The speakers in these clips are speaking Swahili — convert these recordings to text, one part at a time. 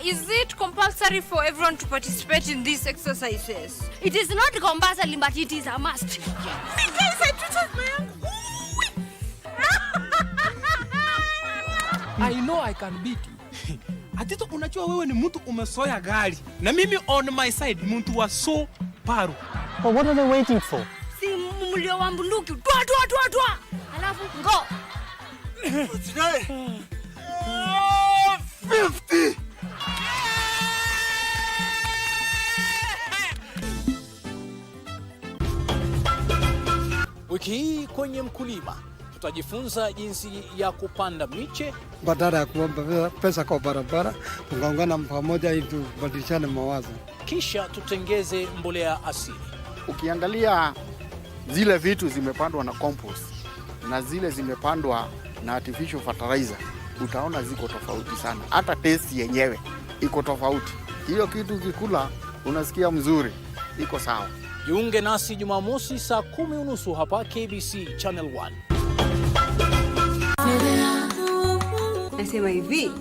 is it compulsory for everyone to participate in these exercises? It is not compulsory, but it is a must. I know I can beat you. Atito unajua wewe ni mtu umesoya gari. Na mimi on my side mtu wa so paru. But what are they waiting for? Si mlio wa bunduki. Twa. Alafu go. 50. Wiki hii kwenye mkulima tutajifunza jinsi ya kupanda miche badala ya kuomba pesa kwa barabara, tungaungana pamoja ili tubadilishane mawazo. Kisha tutengeze mbolea asili. Ukiangalia zile vitu zimepandwa na compost na zile zimepandwa na artificial fertilizer, utaona ziko tofauti sana. Hata taste yenyewe iko tofauti. Hiyo kitu kikula unasikia mzuri, iko sawa. Jiunge nasi Jumamosi saa 10:30 hapa KBC Channel 1. Nasema hivi,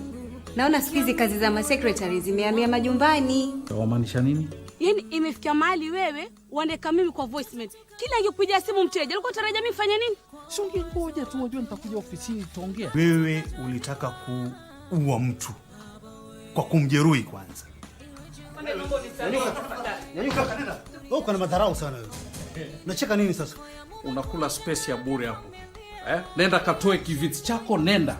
naona siku hizi kazi za secretary zimehamia majumbani. Wamaanisha nini? Yaani imefikia mahali wewe uandika mimi kwa voicemail. Kila nikikupigia simu mteja, ulikuwa unataraja mimi fanye nini? Si ungengoja tu unajua nitakuja ofisini tutaongea. Wewe ulitaka kuua mtu kwa kumjeruhi kwanza. Nyanyuka kanenda. Wewe uko na madharau sana wewe. Unacheka nini sasa? Unakula space ya bure hapo. Nenda katoe kiviti chako, nenda.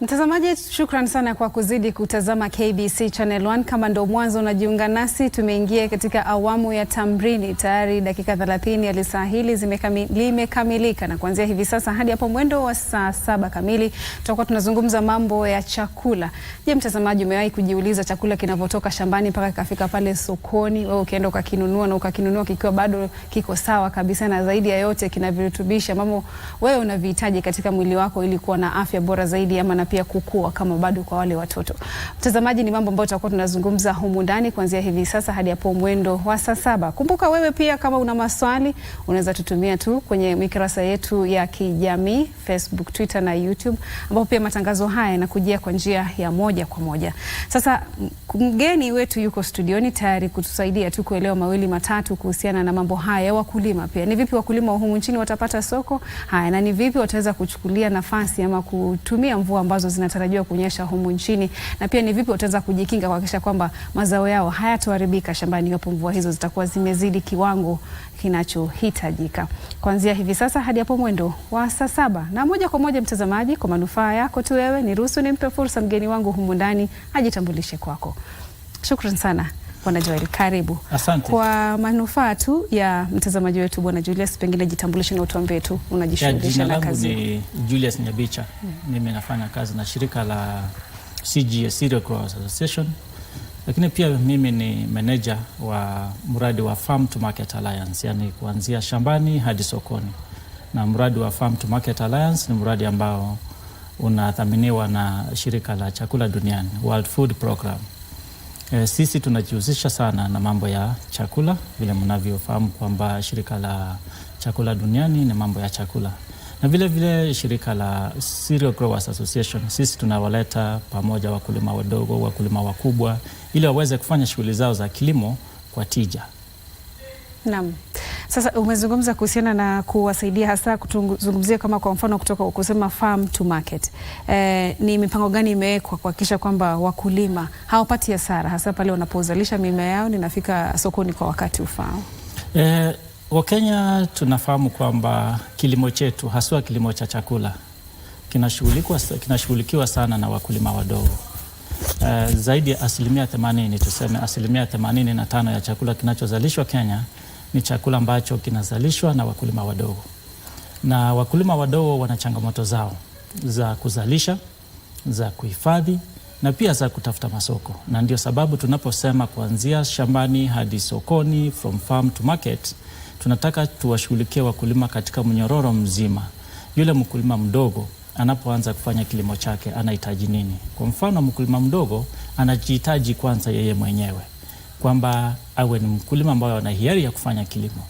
Mtazamaji, shukrani sana kwa kuzidi kutazama KBC Channel 1. Kama ndo mwanzo unajiunga nasi, tumeingia katika awamu ya tamrini. Tayari dakika 30 ya lisaa hili limekamilika, na kuanzia hivi sasa hadi hapo mwendo wa saa 7 kamili tutakuwa tunazungumza mambo ya chakula. Je, mtazamaji, umewahi kujiuliza chakula kinavyotoka shambani mpaka kafika pale sokoni, wewe ukienda ukakinunua na ukakinunua kikiwa bado kiko sawa kabisa, na zaidi ya yote kina virutubisha mambo wewe unavihitaji katika mwili wako ili kuwa na afya bora zaidi ama na pia kukua kama bado kwa wale watoto. Mtazamaji, ni mambo ambayo tutakuwa tunazungumza humu ndani kuanzia hivi sasa hadi hapo mwendo wa saa 7. Kumbuka wewe pia kama una maswali unaweza tutumia tu kwenye mikurasa yetu ya kijamii Facebook, Twitter na YouTube, ambapo pia matangazo haya yanakujia kwa njia ya moja kwa moja. Sasa mgeni wetu yuko studioni tayari kutusaidia tu kuelewa mawili matatu kuhusiana na mambo haya ya wakulima. Pia ni vipi wakulima humu nchini watapata soko haya, na ni vipi wataweza kuchukulia nafasi ama kutumia mvua ambazo zinatarajiwa kunyesha humu nchini, na pia ni vipi wataweza kujikinga kuhakikisha kwamba mazao yao hayatoharibika shambani iwapo mvua hizo zitakuwa zimezidi kiwango kinachohitajika. Kuanzia hivi sasa hadi hapo mwendo wa saa 7. Na moja kwa moja mtazamaji, kwa manufaa yako tu wewe, niruhusu nimpe fursa mgeni wangu humu ndani ajitambulishe kwako. Shukrani sana Bwana Joel, karibu. Asante. Kwa manufaa tu ya mtazamaji wetu Bwana Julius, pengine jitambulishe na utuambie tu unajishughulisha na kazi. Jina langu ni Julius Nyabicha. Mimi nafanya kazi na shirika la CGA Cereal Growers Association. Lakini pia mimi ni manager wa mradi wa Farm to Market Alliance, yani kuanzia shambani hadi sokoni. Na mradi wa Farm to Market Alliance ni mradi ambao unathaminiwa na shirika la chakula duniani, World Food Program. Sisi tunajihusisha sana na mambo ya chakula, vile mnavyofahamu kwamba shirika la chakula duniani ni mambo ya chakula. Na vile vile shirika la Cereal Growers Association, sisi tunawaleta pamoja wakulima wadogo, wakulima wakubwa, ili waweze kufanya shughuli zao za kilimo kwa tija. Naam. Sasa umezungumza kuhusiana na kuwasaidia hasa kutuzungumzia kama kwa mfano kutoka kusema farm to market. Ni mipango gani imewekwa kuhakikisha kwamba wakulima hawapati hasara hasa pale wanapozalisha mimea yao ninafika sokoni kwa wakati ufao? Wakenya tunafahamu kwamba kilimo chetu, haswa kilimo cha chakula, kinashughulikiwa sana na wakulima wadogo. Zaidi ya 80%, tuseme 85% ya chakula kinachozalishwa Kenya ni chakula ambacho kinazalishwa na wakulima wadogo. Na wakulima wadogo wana changamoto zao za kuzalisha, za kuhifadhi na pia za kutafuta masoko. Na ndio sababu tunaposema kuanzia shambani hadi sokoni, from farm to market, tunataka tuwashughulikie wakulima katika mnyororo mzima. Yule mkulima mdogo anapoanza kufanya kilimo chake anahitaji nini? Kwa mfano, mkulima mdogo anajihitaji kwanza yeye mwenyewe kwamba awe ni mkulima ambaye ana hiari ya kufanya kilimo.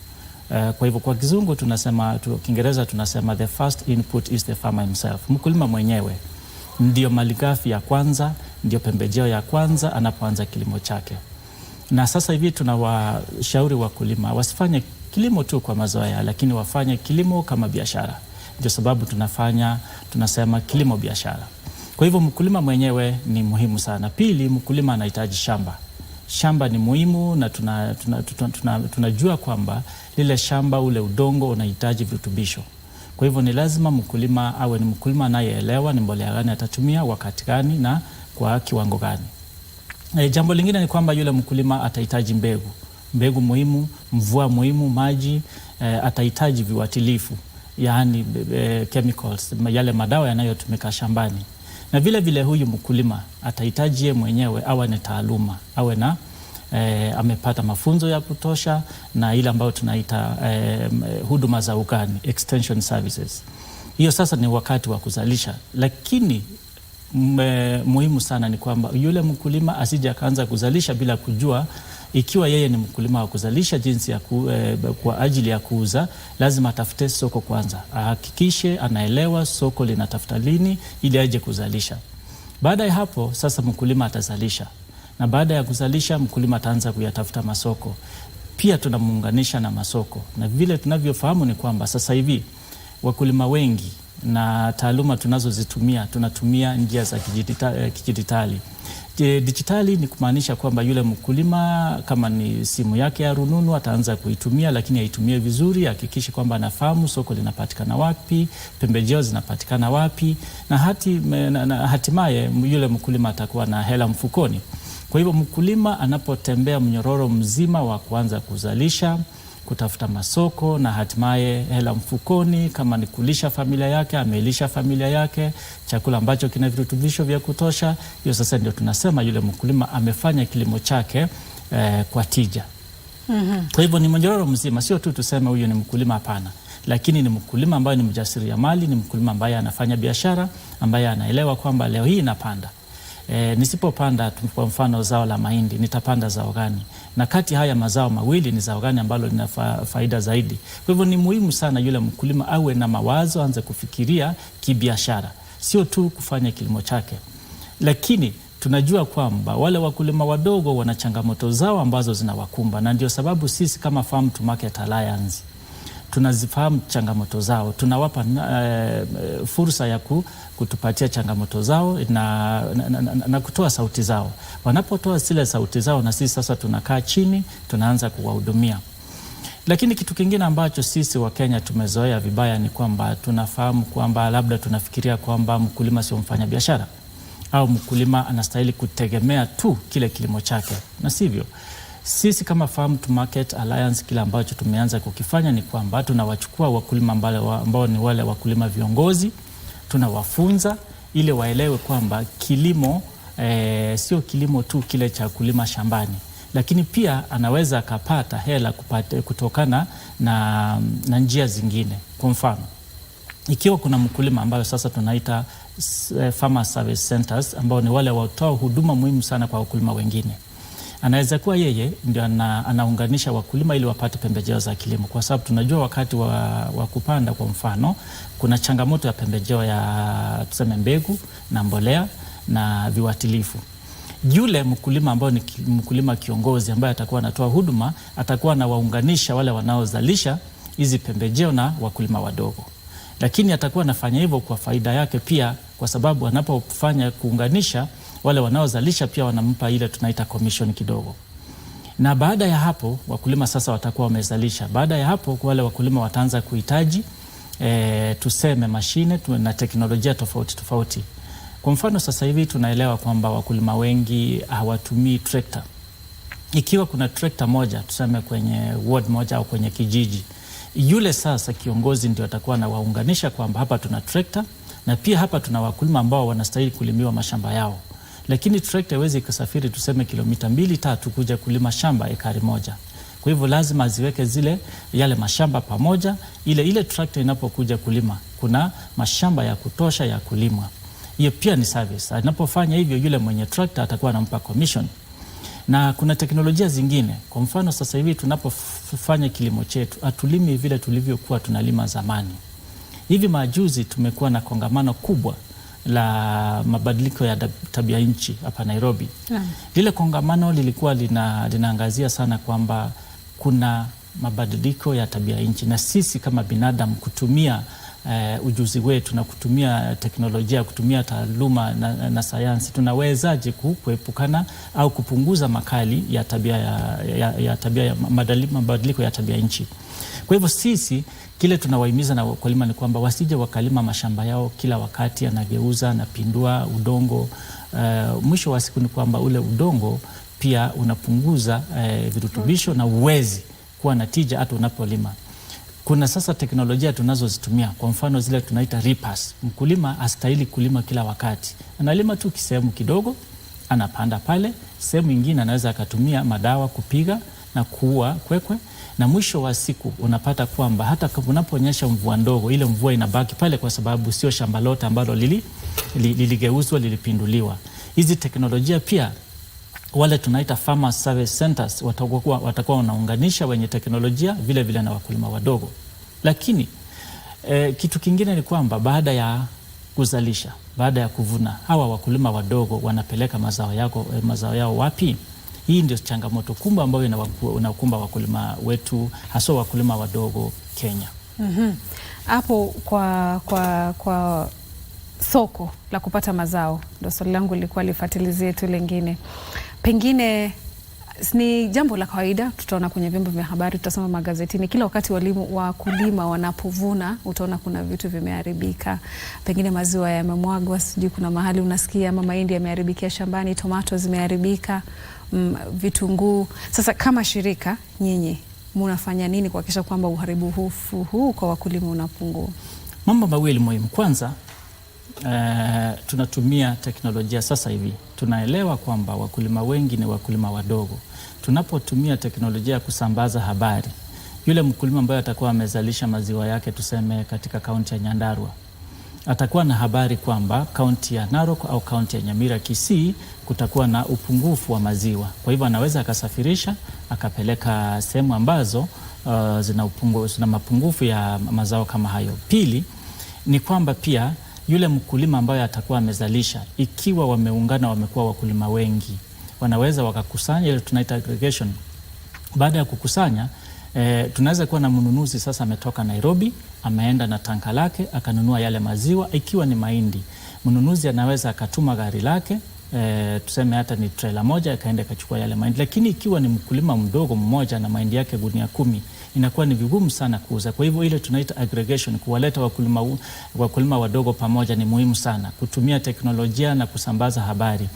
Kwa hivyo kwa Kizungu tunasema, Kiingereza tunasema the first input is the farmer himself. Mkulima mwenyewe ndio malighafi ya kwanza, ndio pembejeo ya kwanza anapoanza kilimo chake. Na sasa hivi tunawashauri wakulima wasifanye kilimo tu kwa mazoea, lakini wafanye kilimo kama biashara. Ndio sababu tunasema kilimo biashara. Kwa hivyo mkulima mwenyewe ni muhimu sana. Pili, mkulima anahitaji shamba. Shamba ni muhimu na tunajua kwamba lile shamba, ule udongo unahitaji virutubisho. Kwa hivyo ni lazima mkulima awe ni mkulima anayeelewa ni mbolea gani atatumia, wakati gani na kwa kiwango gani. Jambo lingine ni kwamba yule mkulima atahitaji mbegu. Mbegu muhimu, mvua muhimu, maji, atahitaji viuatilifu, yaani chemicals, yale madawa yanayotumika shambani. Na vile vile huyu mkulima atahitaji yeye mwenyewe awe na taaluma, awe na amepata mafunzo ya kutosha na ile ambayo tunaita huduma za ugani, extension services. Hiyo sasa ni wakati wa kuzalisha, lakini muhimu sana ni kwamba yule mkulima asije akaanza kuzalisha bila kujua ikiwa yeye ni mkulima wa kuzalisha jinsi ya kwa ajili ya kuuza. Lazima atafute soko kwanza, ahakikishe anaelewa soko linatafuta lini ili aje kuzalisha. Baada ya hapo sasa mkulima atazalisha, na baada ya kuzalisha mkulima ataanza kuyatafuta masoko. Pia tunamuunganisha na masoko, na vile tunavyofahamu ni kwamba sasa hivi wakulima wengi na taaluma tunatumia njia za kidijitali. Dijitali ni kumaanisha kwamba yule mkulima kama ni simu yake ya rununu ataanza kuitumia, lakini aitumie vizuri, hakikisha kwamba anafahamu soko linapatikana wapi, pembejeo zinapatikana wapi, na hatimaye yule mkulima atakuwa na hela mfukoni. Kwa hivyo mkulima anapotembea mnyororo mzima wa kuanza kuzalisha, kutafuta masoko na hatimaye hela mfukoni, kama ni kulisha familia yake, amelisha familia yake chakula ambacho kina virutubisho vya kutosha, hiyo sasa ndio tunasema yule mkulima amefanya kilimo chake kwa tija. Kwa hivyo ni mnyororo mzima, sio tu tuseme huyu ni mkulima, hapana, lakini ni mkulima ambaye ni mjasiriamali, ni mkulima ambaye anafanya biashara, ambaye anaelewa kwamba leo hii napanda. Nisipopanda kwa mfano zao la mahindi, nitapanda zao gani? Na kati haya mazao mawili ni zao gani ambalo lina faida zaidi? Kwa hivyo ni muhimu sana yule mkulima awe na mawazo, aanze kufikiria kibiashara, sio tu kufanya kilimo chake. Lakini tunajua kwamba wale wakulima wadogo wana changamoto zao ambazo zinawakumba, na ndio sababu sisi kama Farm to Market Alliance tunazifahamu changamoto zao, tunawapa fursa ya kutupatia changamoto zao na kutoa sauti zao. Wanapotoa zile sauti zao, na sisi sasa tunakaa chini, tunaanza kuwahudumia. Lakini kitu kingine ambacho sisi wa Kenya tumezoea vibaya ni kwamba tunafahamu kwamba labda tunafikiria kwamba mkulima sio mfanya biashara, au mkulima anastahili kutegemea tu kile kilimo chake, na sivyo. Sisi kama Farm to Market Alliance kile ambacho tumeanza kukifanya ni kwamba tunawachukua wakulima ambao ni wale wakulima viongozi, tunawafunza ili waelewe kwamba kilimo sio kilimo tu kile cha kulima shambani, lakini pia anaweza akapata hela kutokana na njia zingine. Kwa mfano, ikiwa kuna mkulima ambayo sasa tunaita Farmer Service Centers, ambao ni wale watoa huduma muhimu sana kwa wakulima wengine, anaweza kuwa yeye ndio anaunganisha wakulima ili wapate pembejeo za kilimo, kwa sababu tunajua wakati wa kupanda kwa mfano kuna changamoto ya pembejeo ya tuseme mbegu na mbolea na viuatilifu. Yule mkulima ambao ni mkulima kiongozi ambaye atakuwa anatoa huduma, atakuwa anawaunganisha wale wanaozalisha hizi pembejeo na wakulima wadogo, lakini atakuwa anafanya hivyo kwa faida yake pia, kwa sababu anapofanya kuunganisha wale wanaozalisha pia wanampa ile tunaita commission kidogo. Na baada ya hapo wakulima sasa watakuwa wamezalisha. Baada ya hapo wale wakulima wataanza kuhitaji tuseme mashine na teknolojia tofauti tofauti. Kwa mfano sasa hivi tunaelewa kwamba wakulima wengi hawatumii trekta. Ikiwa kuna trekta moja tuseme kwenye ward moja au kwenye kijiji, yule sasa kiongozi ndio atakuwa na waunganisha kwamba hapa tuna trekta, Na pia hapa tuna wakulima ambao wanastahili kulimiwa mashamba yao. Lakini trekta haiwezi kusafiri tuseme kilomita 2-3 kuja kulima shamba ekari moja. Kwa hivyo lazima ziweke yale mashamba pamoja, ile trekta inapokuja kulima kuna mashamba ya kutosha ya kulimwa. Hiyo pia ni service. Anapofanya hivyo yule mwenye trekta atakuwa anampa commission. Na kuna teknolojia zingine. Kwa mfano sasa hivi tunapofanya kilimo chetu, hatulimi vile tulivyokuwa tunalima zamani. Hivi majuzi tumekuwa na kongamano kubwa la mabadiliko ya tabia nchi hapa Nairobi. Lile kongamano lilikuwa linaangazia sana kwamba kuna mabadiliko ya tabia nchi, na sisi kama binadamu kutumia ujuzi wetu na kutumia teknolojia, kutumia taaluma na sayansi, tunawezaje kuepukana au kupunguza makali ya mabadiliko ya tabia nchi. Kwa hivyo sisi kile tunawahimiza na wakulima ni kwamba wasije wakalima mashamba yao kila wakati anageuza na pindua udongo. Mwisho wa siku ni kwamba ule udongo pia unapunguza virutubisho na uwezi kuwa na tija hata unapolima. Kuna sasa teknolojia tunazozitumia, kwa mfano zile tunaita reapers. Mkulima hastahili kulima kila wakati. Analima tu kisehemu kidogo, anapanda pale, sehemu nyingine anaweza akatumia madawa kupiga na kuua kwekwe, na mwisho wa siku unapata kwamba hata unaponyesha mvua ndogo, ile mvua inabaki pale kwa sababu sio shamba lote ambalo liligeuzwa, lilipinduliwa. Hizi teknolojia pia wale tunaita farmer service centers watakuwa wanaunganisha wenye teknolojia vile na wakulima wadogo. Lakini kitu kingine ni kwamba baada ya kuzalisha, baada ya kuvuna, hawa wakulima wadogo wanapeleka mazao yao wapi? Hii ndio changamoto kubwa ambayo inakumba wakulima wetu, hasa wakulima wadogo Kenya. Hapo kwa soko la kupata mazao, ndio swali langu lilikuwa lifuatilizie tu lingine. Pengine ni jambo la kawaida, tutaona kwenye vyombo vya habari, tutasoma magazetini, kila wakati wakulima wanapovuna utaona kuna vitu vimeharibika. Pengine maziwa yamemwagwa, sijui kuna mahali unasikia, ama mahindi yameharibikia shambani, tomato zimeharibika, vitunguu. Sasa kama shirika nyinyi mnafanya nini kuhakikisha kwamba uharibifu huu kwa wakulima unapungua? Mambo mawili muhimu. Kwanza, tunatumia teknolojia sasa hivi. Tunaelewa kwamba wakulima wengi ni wakulima wadogo. Tunapotumia teknolojia ya kusambaza habari, yule mkulima ambaye atakuwa amezalisha maziwa yake tuseme katika kaunti ya Nyandarua, atakuwa na habari kwamba kaunti ya Narok au kaunti ya Nyamira, Kisii kutakuwa na upungufu wa maziwa. Kwa hivyo anaweza akasafirisha akapeleka sehemu ambazo zina mapungufu ya mazao kama hayo. Pili ni kwamba pia yule mkulima ambaye atakuwa amezalisha, ikiwa wameungana, wamekuwa wakulima wengi, wanaweza wakakusanya, ile tunaita aggregation. Baada ya kukusanya, tunaweza kuwa na mnunuzi sasa ametoka Nairobi, ameenda na tanka lake akanunua yale maziwa. Ikiwa ni mahindi, mnunuzi anaweza akatuma gari lake, tuseme hata ni trailer moja, akaenda akachukua yale mahindi. Lakini ikiwa ni mkulima mdogo mmoja na mahindi yake gunia 10, inakuwa ni vigumu sana kuuza. Kwa hivyo ile tunaita aggregation, kuwaleta wakulima wadogo pamoja ni muhimu sana, kutumia teknolojia na kusambaza habari.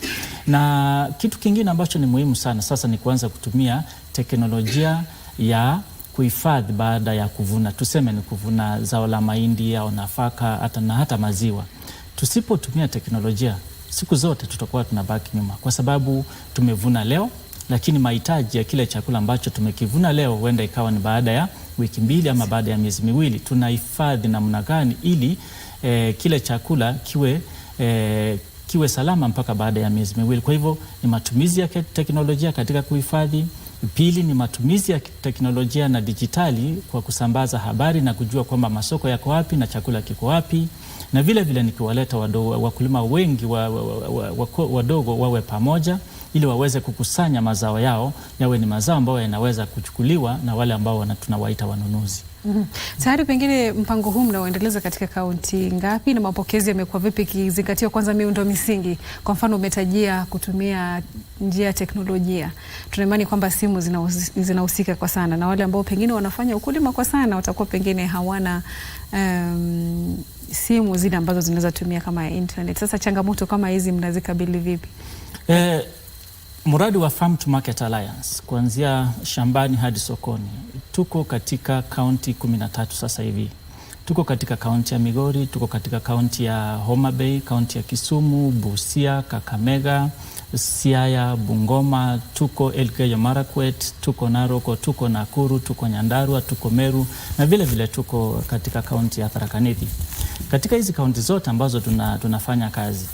Na kitu kingine ambacho ni muhimu sana sasa ni kuanza kutumia teknolojia ya kuhifadhi baada ya kuvuna. Tuseme ni kuvuna zao la mahindi au nafaka hata maziwa. Tusipotumia teknolojia, siku zote tutakuwa tunabaki nyuma, kwa sababu tumevuna leo, lakini mahitaji ya kile chakula ambacho tumekivuna leo huenda ikawa ni baada ya wiki 2 ama baada ya miezi 2. Tunahifadhi namna gani ili kile chakula kiwe salama mpaka baada ya miezi 2? Kwa hivyo ni matumizi ya teknolojia katika kuhifadhi. Pili ni matumizi ya teknolojia na dijitali kwa kusambaza habari na kujua kwamba masoko yako wapi na chakula kiko wapi. Na vile nikiwaleta wakulima wengi wadogo wawe pamoja, ili waweze kukusanya mazao yao, yawe ni mazao ambayo yanaweza kuchukuliwa na wale ambao tunawaita wanunuzi. Tayari pengine mpango huu mnaoendeleza katika kaunti ngapi, na mapokezi yamekuwa vipi, kizingatia kwanza miundo misingi? Kwa mfano umetajia kutumia njia ya teknolojia. Tuna imani kwamba simu zinahusika kwa sana, na wale ambao pengine wanafanya ukulima kwa sana watakuwa pengine hawana simu zile ambazo zinaweza tumia kama internet. Sasa changamoto kama hizi mnazikabili vipi? Mradi wa Farm to Market Alliance, kuanzia shambani hadi sokoni, tuko katika kaunti 13 sasa hivi. Tuko katika kaunti ya Migori, tuko katika kaunti ya Homa Bay, kaunti ya Kisumu, Busia, Kakamega, Siaya, Bungoma, tuko Elgeyo Marakwet, tuko Narok, tuko Nakuru, tuko Nyandarua, tuko Meru na vile vile tuko katika kaunti ya Tharaka Nithi. Katika hizi kaunti zote ambazo tunafanya kazi,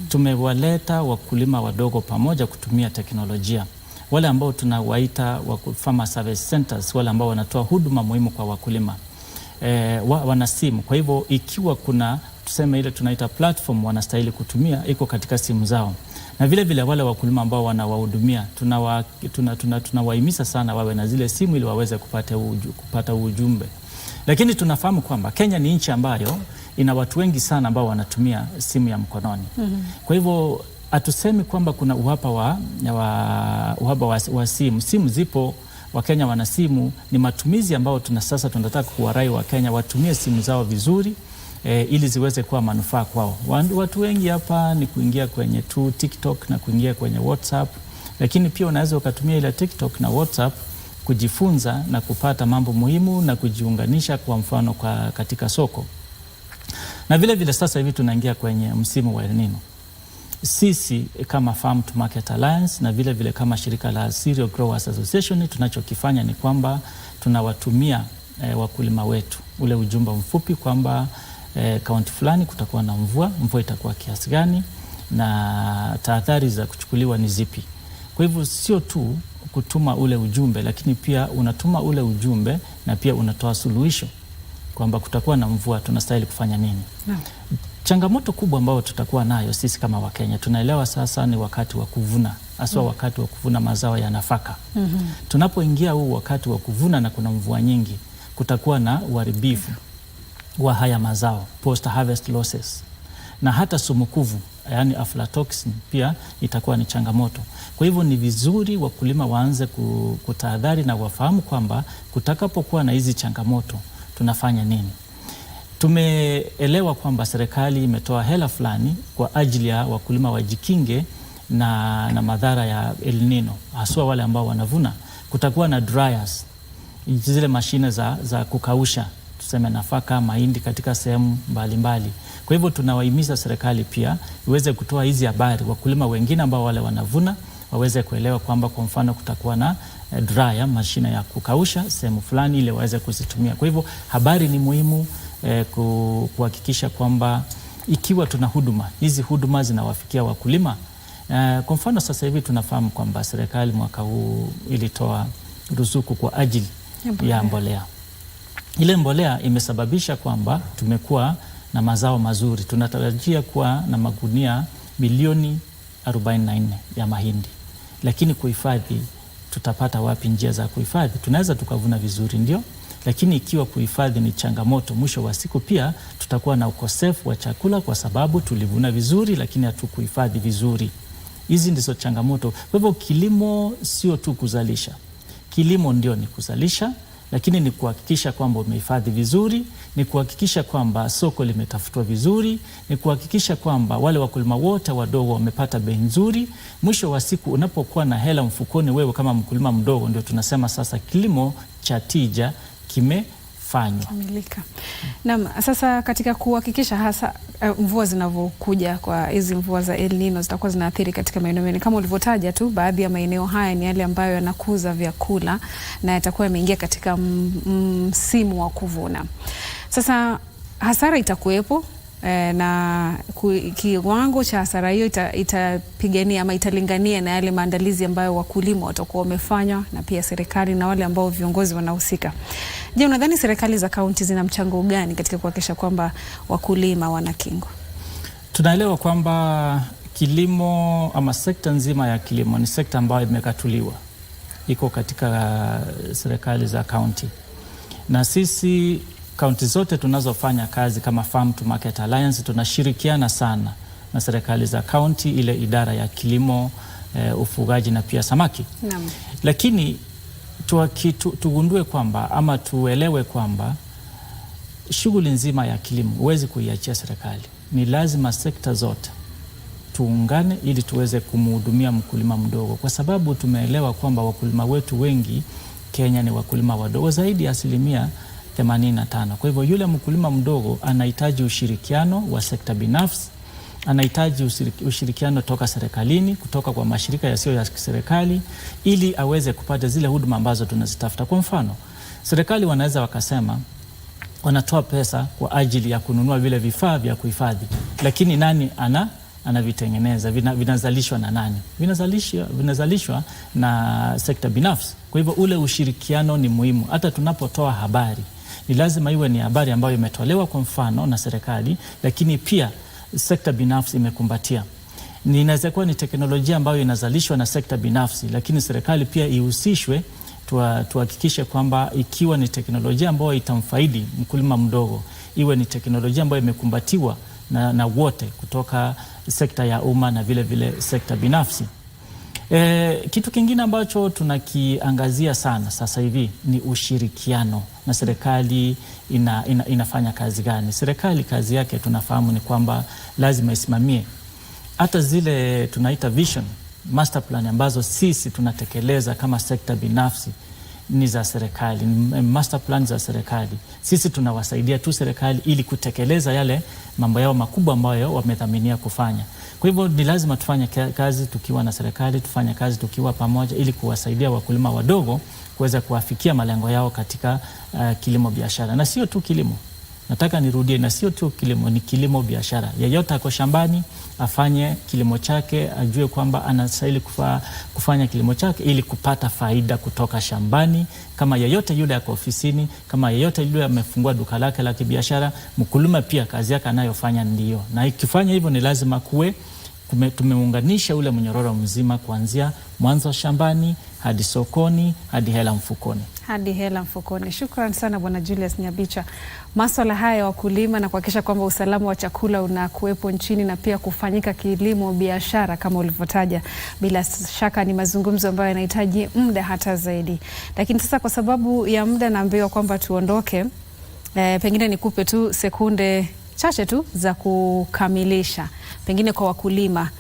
tumewaleta wakulima wadogo pamoja kutumia teknolojia. Wale ambao tunawaita farmer service centers, wale ambao wanatoa huduma muhimu kwa wakulima. Wana simu. Kwa hivyo ikiwa kuna tuseme ile tunaita platform wanastahili kutumia, iko katika simu zao. Na vile vile wale wakulima ambao wanawahudumia, tunawahimiza sana wawe na zile simu ili waweze kupata ujumbe. Lakini tunafahamu kwamba Kenya ni nchi ambayo ina watu wengi sana ambao wanatumia simu ya mkononi. Kwa hivyo hatusemi kwamba kuna uhaba wa simu. Simu zipo, Wakenya wana simu, ni matumizi ambao sasa tunataka kuwarai Wakenya watumie simu zao vizuri ili ziweze kuwa manufaa kwao. Watu wengi hapa ni kuingia kwenye TikTok na kuingia kwenye WhatsApp, lakini pia unaweza ukatumia ile TikTok na WhatsApp kujifunza na kupata mambo muhimu na kujiunganisha kwa mfano katika soko. Na vile vile sasa hivi tunaingia kwenye msimu wa El Nino. Sisi kama Farm to Market Alliance na vile vile kama shirika la Cereal Growers Association tunachokifanya ni kwamba tunawatumia wakulima wetu ule ujumbe mfupi kwamba kaunti fulani kutakuwa na mvua itakuwa kiasi gani na tahadhari za kuchukuliwa ni zipi. Kwa hivyo sio tu kutuma ule ujumbe, lakini pia unatuma ule ujumbe na pia unatoa suluhisho kwamba kutakuwa na mvua, tunastahili kufanya nini. Changamoto kubwa ambayo tutakuwa nayo sisi kama Wakenya, tunaelewa sasa ni wakati wa kuvuna, haswa wakati wa kuvuna mazao ya nafaka. Tunapoingia huu wakati wa kuvuna na kuna mvua nyingi, kutakuwa na uharibifu wa haya mazao, post harvest losses, na hata sumukuvu, yani aflatoxin pia itakuwa ni changamoto. Kwa hivyo ni vizuri wakulima waanze kutahadhari na wafahamu kwamba kutakapokuwa na hizi changamoto tunafanya nini. Tumeelewa kwamba serikali imetoa hela fulani kwa ajili ya wakulima wajikinge na madhara ya El Nino, haswa wale ambao wanavuna. Kutakuwa na dryers, zile mashine za kukausha tuseme nafaka, mahindi katika sehemu mbalimbali. Kwa hivyo tunawahimiza serikali pia iweze kutoa hizi habari, wakulima wengine ambao wale wanavuna waweze kuelewa kwamba kwa mfano kutakuwa na dryer, mashine ya kukausha sehemu fulani ili waweze kuzitumia. Kwa hivyo habari ni muhimu kuhakikisha kwamba ikiwa tuna hizi huduma zinawafikia wakulima. Kwa mfano sasa hivi tunafahamu kwamba serikali mwaka huu ilitoa ruzuku kwa ajili ya mbolea. Ile mbolea imesababisha kwamba tumekuwa na mazao mazuri. Tunatarajia kuwa na magunia milioni 44 ya mahindi. Lakini kuhifadhi, tutapata wapi njia za kuhifadhi? Tunaweza tukavuna vizuri ndio, lakini ikiwa kuhifadhi ni changamoto, mwisho wa siku pia tutakuwa na ukosefu wa chakula kwa sababu tulivuna vizuri lakini hatukuhifadhi vizuri. Hizi ndizo changamoto. Kwa hivyo kilimo sio tu kuzalisha. Kilimo ndio ni kuzalisha, lakini ni kuhakikisha kwamba umehifadhi vizuri, ni kuhakikisha kwamba soko limetafutwa vizuri, ni kuhakikisha kwamba wale wakulima wote wadogo wamepata bei nzuri. Mwisho wa siku unapokuwa na hela mfukoni wewe kama mkulima mdogo, ndio tunasema sasa kilimo cha tija kimefanywa. Naam, sasa katika kuhakikisha hasa mvua zinavyokuja, kwa hizi mvua za El Nino zitakuwa zinaathiri katika maeneo mengi kama ulivyotaja tu, baadhi ya maeneo haya ni yale ambayo yanakuza vyakula na yatakuwa yameingia katika msimu wa kuvuna. Sasa hasara itakuwepo na kiwango cha hasara hiyo itapigania ama italingania na yale maandalizi ambayo wakulima watakuwa wamefanya na pia serikali na wale ambao viongozi wanahusika. Je, unadhani serikali za kaunti zina mchango gani katika kuhakikisha kwamba wakulima wanakingwa? Tunaelewa kwamba kilimo ama sekta nzima ya kilimo ni sekta ambayo imekatuliwa, iko katika serikali za kaunti, na sisi kaunti zote tunazofanya kazi kama Farm to Market Alliance tunashirikiana sana na serikali za kaunti, ile idara ya kilimo, ufugaji na pia samaki. Naam. Lakini tugundue kwamba ama tuelewe kwamba shughuli nzima ya kilimo huwezi kuiachia serikali. Ni lazima sekta zote tuungane ili tuweze kumhudumia mkulima mdogo, kwa sababu tumeelewa kwamba wakulima wetu wengi Kenya ni wakulima wadogo. Zaidi ya 85. Kwa hivyo yule mkulima mdogo anahitaji ushirikiano wa sekta binafsi, anahitaji ushirikiano toka serikalini, kutoka kwa mashirika yasiyo ya serikali, ili aweze kupata zile huduma ambazo tunazitafuta. Kwa mfano, serikali wanaweza wakasema wanatoa pesa kwa ajili ya kununua vile vifaa vya kuhifadhi, lakini nani anavitengeneza? Vinazalishwa na nani? Vinazalishwa na sekta binafsi. Kwa hivyo ule ushirikiano ni muhimu. Hata tunapotoa habari, ni lazima iwe ni habari ambayo imetolewa kwa mfano na serikali, lakini pia sekta binafsi imekumbatia. Inaweza kuwa ni teknolojia ambayo inazalishwa na sekta binafsi, lakini serikali pia ihusishwe, tuhakikishe kwamba ikiwa ni teknolojia ambayo itamfaidi mkulima mdogo, iwe ni teknolojia ambayo imekumbatiwa na wote kutoka sekta ya umma na vile vile sekta binafsi. Kitu kingine ambacho tunakiangazia sana sasa hivi ni ushirikiano, na serikali inafanya kazi gani? Serikali kazi yake tunafahamu ni kwamba lazima isimamie hata zile tunaita vision, master plan ambazo sisi tunatekeleza kama sekta binafsi ni za serikali, master plan za serikali. Sisi tunawasaidia tu serikali ili kutekeleza yale mambo yao makubwa ambayo wamedhaminia kufanya. Kwa hivyo ni lazima tufanye kazi tukiwa na serikali, tufanye kazi tukiwa pamoja ili kuwasaidia wakulima wadogo kuweza kuwafikia malengo yao katika kilimo biashara. Na sio tu kilimo. Nataka nirudie, na sio tu kilimo, ni kilimo biashara. Yeyote ako shambani afanye kilimo chake, ajue kwamba anastahili kufanya kilimo chake ili kupata faida kutoka shambani. Kama yeyote yule ako ofisini, kama yeyote yule amefungua duka lake la kibiashara, mkulima pia kazi yake anayofanya ndiyo. Na ikifanya hivyo ni lazima tumeunganisha ule mnyororo mzima kuanzia mwanzo shambani hadi sokoni hadi hela mfukoni. Shukrani sana Bwana Julius Nyabicha. Masuala haya ya wakulima na kuhakikisha kwamba usalama wa chakula unakuwepo nchini na pia kufanyika kilimo biashara kama ulivyotaja, bila shaka ni mazungumzo ambayo yanahitaji muda hata zaidi. Lakini sasa kwa sababu ya muda naambiwa kwamba tuondoke, pengine nikupe tu sekunde chache tu za kukamilisha, pengine kwa wakulima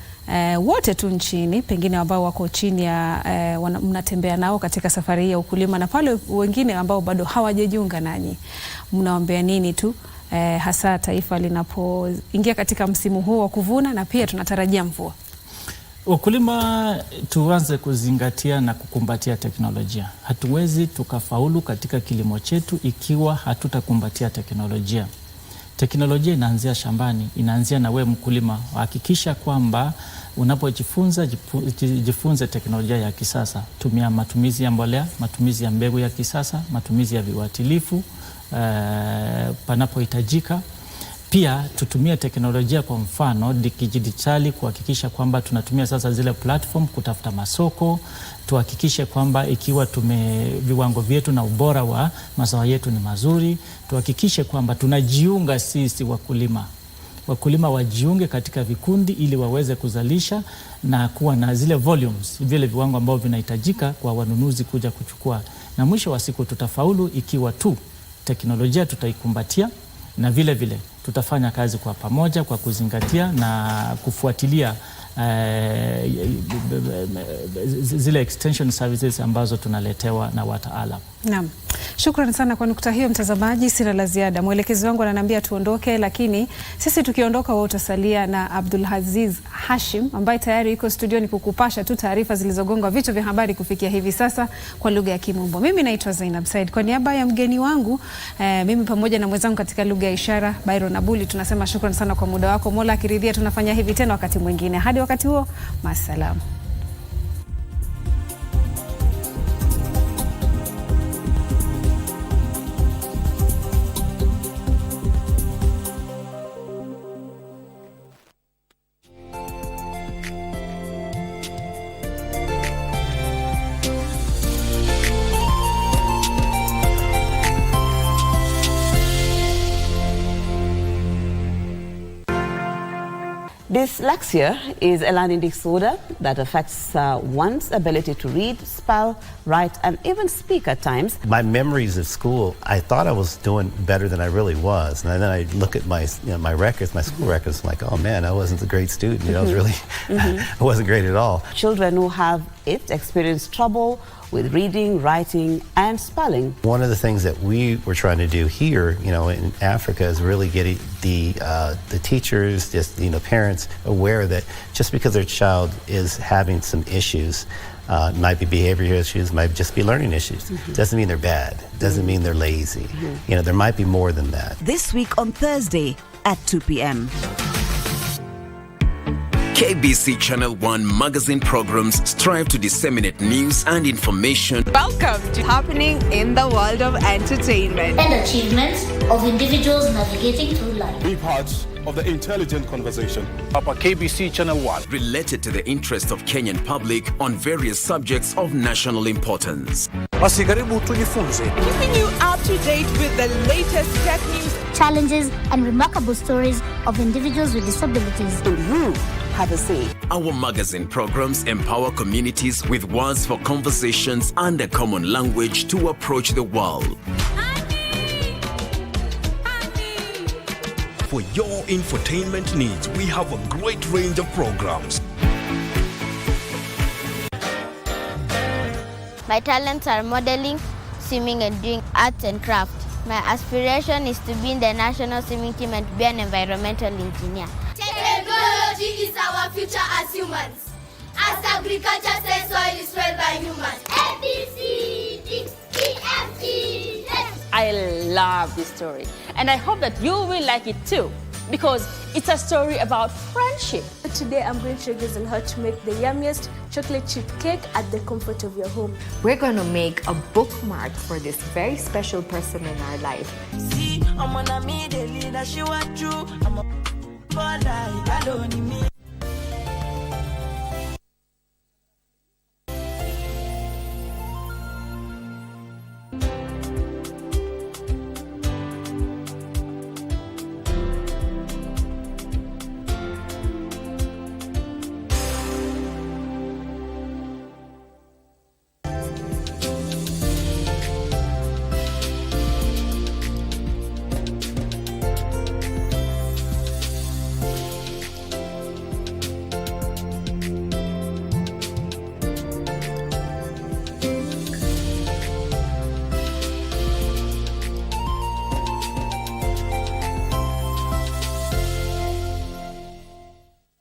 wote tu nchini, pengine ambao wako chini ya mnatembea nao katika safari ya ukulima, na pale wengine ambao bado hawajajiunga nanyi, mnaombea nini tu hasa taifa linapoingia katika msimu huu wa kuvuna na pia tunatarajia mvua? Wakulima tuanze kuzingatia na kukumbatia teknolojia. Hatuwezi tukafaulu katika kilimo chetu ikiwa hatutakumbatia teknolojia. Teknolojia inaanzia shambani, inaanzia na wewe mkulima. Hakikisha kwamba unapojifunza, jifunze teknolojia ya kisasa. Tumia matumizi ya mbolea, matumizi ya mbegu ya kisasa, matumizi ya viuatilifu panapohitajika. Pia tutumie teknolojia kwa mfano dijitali kuhakikisha kwamba tunatumia sasa zile platform kutafuta masoko. Tuhakikishe kwamba ikiwa viwango vyetu na ubora wa mazao yetu ni mazuri, tuhakikishe kwamba tunajiunga sisi wakulima wajiunge katika vikundi ili waweze kuzalisha na kuwa na zile volumes, vile viwango ambavyo vinahitajika kwa wanunuzi kuja kuchukua. Na mwisho wa siku tutafaulu ikiwa tu teknolojia tutaikumbatia, na vile vile tutafanya kazi kwa pamoja kwa kuzingatia na kufuatilia zile extension services ambazo tunaletewa na wataalam. Naam. Shukrani sana kwa nukta hiyo mtazamaji, sina la ziada. Mwelekezi wangu ananiambia tuondoke, lakini sisi tukiondoka wewe utasalia na Abdulaziz Hashim ambaye tayari yuko studioni kukupasha tu taarifa zilizogonga vichwa vya habari kufikia hivi sasa kwa lugha ya Kimombo. Mimi naitwa Zainab Said. Kwa niaba ya mgeni wangu, mimi pamoja na mwenzangu katika lugha ya ishara Byron Abuli, tunasema shukrani sana kwa muda wako. Mola akiridhia tunafanya hivi tena wakati mwingine. Hadi wakati huo, masalamu. Dyslexia is a learning disorder that affects one's ability to read, spell, write, and even speak at times. My memories of school, I thought I was doing better than I really was. And then I look at my, my records, my school records, I'm like, oh man, I wasn't a great student. I was really, I wasn't great at all. Children who have it experience trouble with reading, writing, and spelling. One of the things that we were trying to do here, in Africa, is really getting the teachers, parents aware that just because their child is having some issues, might be behavior issues, might just be learning issues. Doesn't mean they're bad. Doesn't mean they're lazy. There might be more than that. This week on Thursday at 2 p.m. KBC Channel 1 magazine programs strive to disseminate news and information. Welcome to Happening in the World of Entertainment and achievements of individuals navigating through life. Be part of the intelligent conversation. Papa KBC Channel 1. Related to the interest of Kenyan public on various subjects of national importance. Basi karibu tujifunze. Keeping you up to date with the latest tech news, challenges and remarkable stories of individuals with disabilities. And you have a say. Our magazine programs empower communities with words for conversations and a common language to approach the world. For your infotainment needs, we have a great range of programs. My talents are modeling, swimming, and doing arts and craft. My aspiration is to be in the national swimming team and be an environmental engineer. Technology is our future as humans. As agriculture says, soil is fed by humans. A, B, C, D, E, F, G, H. I love this story, and I hope that you will like it too, because it's a story about friendship. Today I'm going to show you guys on how to make the yummiest chocolate chip cake at the comfort of your home. We're going to make a bookmark for this very special person in our life. See, I'm on a middle, she want you. I'm a I don't need me.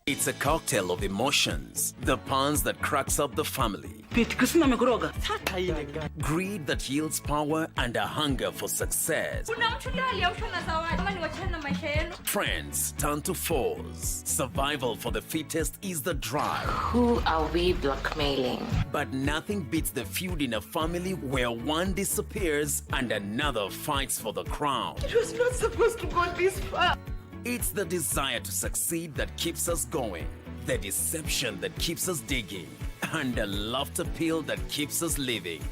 It's a cocktail of emotions, the puns that cracks up the family, greed that yields power, and a hunger for success. Friends turn to foes. Survival for the fittest is the drive. Who are we blackmailing? But nothing beats the feud in a family where one disappears and another fights for the crown. It was not supposed to go this far. It's the desire to succeed that keeps us going, the deception that keeps us digging, and the laughter pill that keeps us living.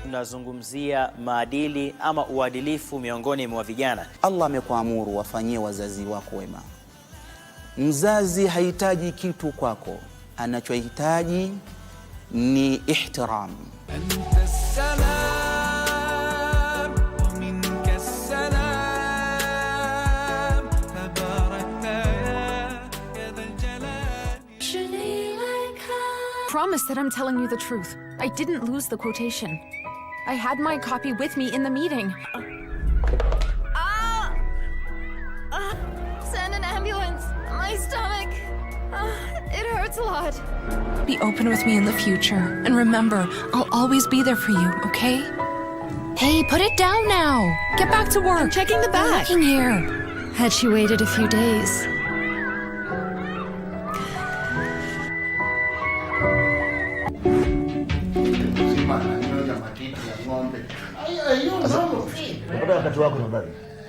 Tunazungumzia maadili ama uadilifu miongoni mwa vijana. Allah amekuamuru wafanyie wazazi wako wema. Mzazi hahitaji kitu kwako. Anachohitaji ni ihtiram. Promise that I'm telling you the truth. I didn't lose the quotation. I had my copy with me in the meeting. Send an ambulance. My stomach. It hurts a lot. Be open with me in the future. And remember, I'll always be there for you, okay? Hey, put it down now. Get back to work. I'm checking the back. Looking here. Had she waited a few days.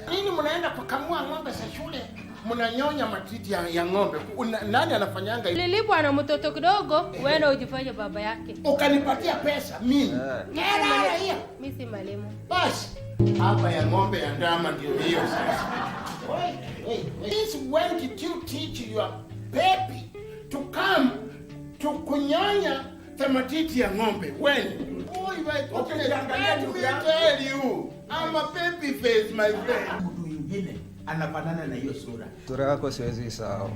Nini mnaenda kukamua ng'ombe za shule? Mnanyonya matiti ya ng'ombe. Nani anafanyanga hivi? Nilipwa na mtoto kidogo, wewe ujifanye baba yake. Ukanipatia pesa mimi. Mimi si mwalimu. Basi hapa ya ng'ombe ya ndama ndio hiyo sasa. This when did you teach your baby to come to kunyonya matiti ya ng'ombe? When? Okay, let me tell you. I'm a baby face, my friend. mwingine anafanana na hiyo sura. Sura yako siwezi sahau.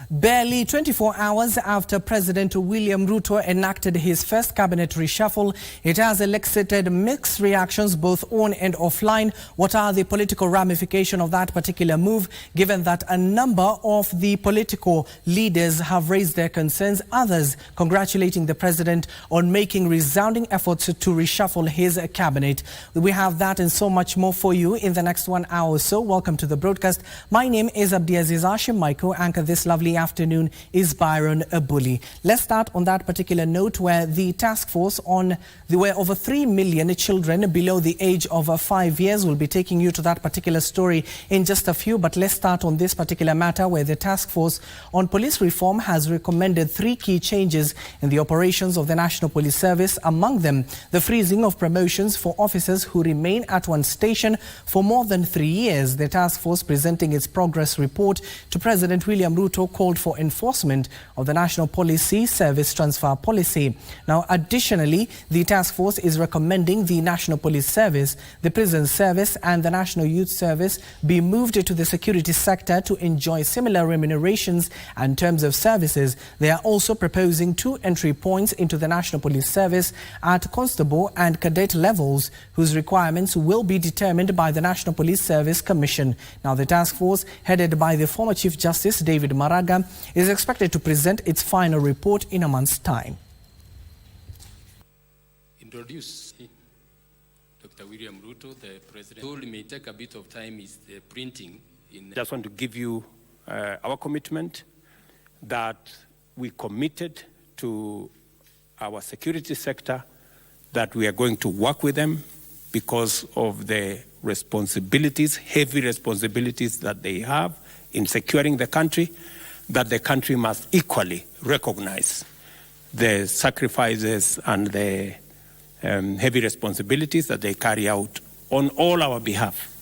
Barely 24 hours after President William Ruto enacted his first cabinet reshuffle, it has elicited mixed reactions both on and offline. What are the political ramifications of that particular move, given that a number of the political leaders have raised their concerns, others congratulating the president on making resounding efforts to reshuffle his cabinet? We have that and so much more for you in the next 1 hour or so. Welcome to the broadcast. My name is Abdiaziz Hashim. My co-anchor this lovely afternoon is Byron Abuli. Let's start on that particular note where the task force where over 3 million children below the age of 5 years. Will be taking you to that particular story in just a few, but let's start on this particular matter where the task force on police reform has recommended 3 key changes in the operations of the National Police Service. Among them, the freezing of promotions for officers who remain at one station for more than 3 years. The task force, presenting its progress report to President William Ruto, called for enforcement of the National Police Service transfer policy. Now, additionally, the task force is recommending the National Police Service, the Prison Service and the National Youth Service be moved to the security sector to enjoy similar remunerations and terms of services. They are also proposing 2 entry points into the National Police Service at constable and cadet levels, whose requirements will be determined by the National Police Service Commission. Now, the task force, headed by the former Chief Justice David Maraga, is expected to present its final report in a month's time. Introduce Dr. William Ruto, the president. It may take a bit of time is the printing. Just want to give you our commitment that we committed to our security sector, that we are going to work with them because of the responsibilities, heavy responsibilities that they have in securing the country, that the country must equally recognize the sacrifices and the heavy responsibilities that they carry out on all our behalf.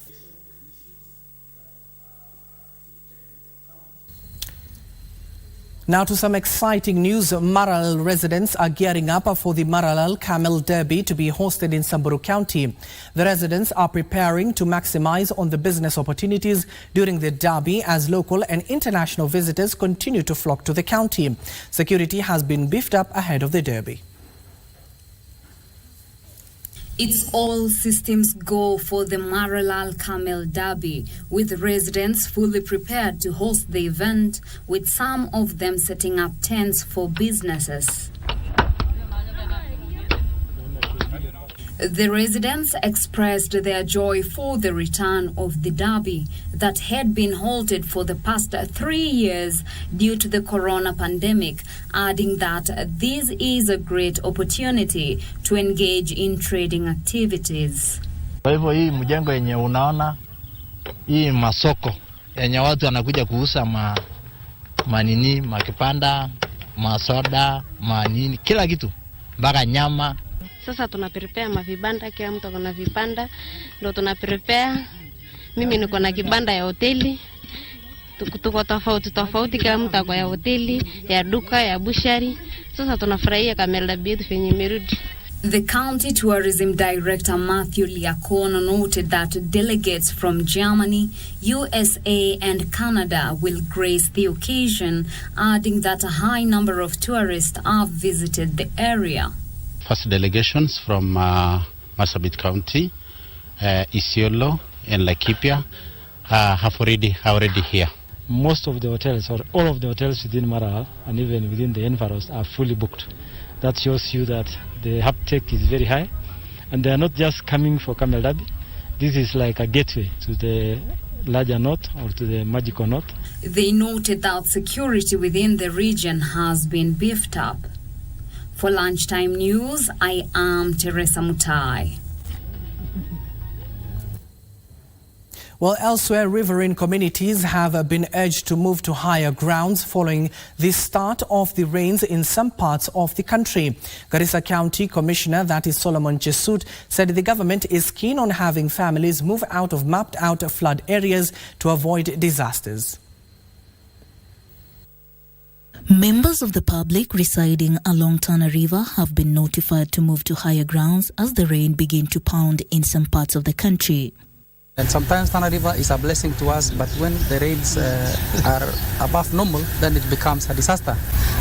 Now to some exciting news. Maralal residents are gearing up for the Maralal Camel Derby to be hosted in Samburu County. The residents are preparing to maximize on the business opportunities during the derby as local and international visitors continue to flock to the county. Security has been beefed up ahead of the derby. It's all systems go for the Maralal Camel Derby, with residents fully prepared to host the event, with some of them setting up tents for businesses. The residents expressed their joy for the return of the derby that had been halted for the past 3 years due to the corona pandemic, adding that this is a great opportunity to engage in trading activities. Kwa hivyo hii mjengo yenye unaona hii masoko yenye watu wanakuja kuuza manini, makipanda, masoda, manini, kila kitu, mpaka nyama. Sasa tuna prepare mavibanda, kila mtu akona vibanda, ndio tuna prepare. Mimi niko na kibanda ya hoteli. Tuko tofauti, kila mtu ako ya hoteli, ya duka, ya bushari. Sasa tunafurahia Camel Derby yetu venye imerudi. The County Tourism Director Matthew Liakono noted that delegates from Germany, USA and Canada will grace the occasion, adding that a high number of tourists have visited the area. First delegations from Marsabit County, Isiolo and Laikipia have already here. Most of the hotels, or all of the hotels within Maralal and even within the environs, are fully booked. That shows you that the uptake is very high. And they are not just coming for Camel Derby. This is like a gateway to the larger north or to the magical north. They noted that security within the region has been beefed up. For Lunchtime News, I am Teresa Mutai. Well, elsewhere, riverine communities have been urged to move to higher grounds following the start of the rains in some parts of the country. Garissa County Commissioner, that is Solomon Chesut, said the government is keen on having families move out of mapped-out flood areas to avoid disasters. Members of the public residing along Tana River have been notified to move to higher grounds as the rain begin to pound in some parts of the country. And sometimes Tana River is a blessing to us, but when the rains are above normal, then it becomes a disaster.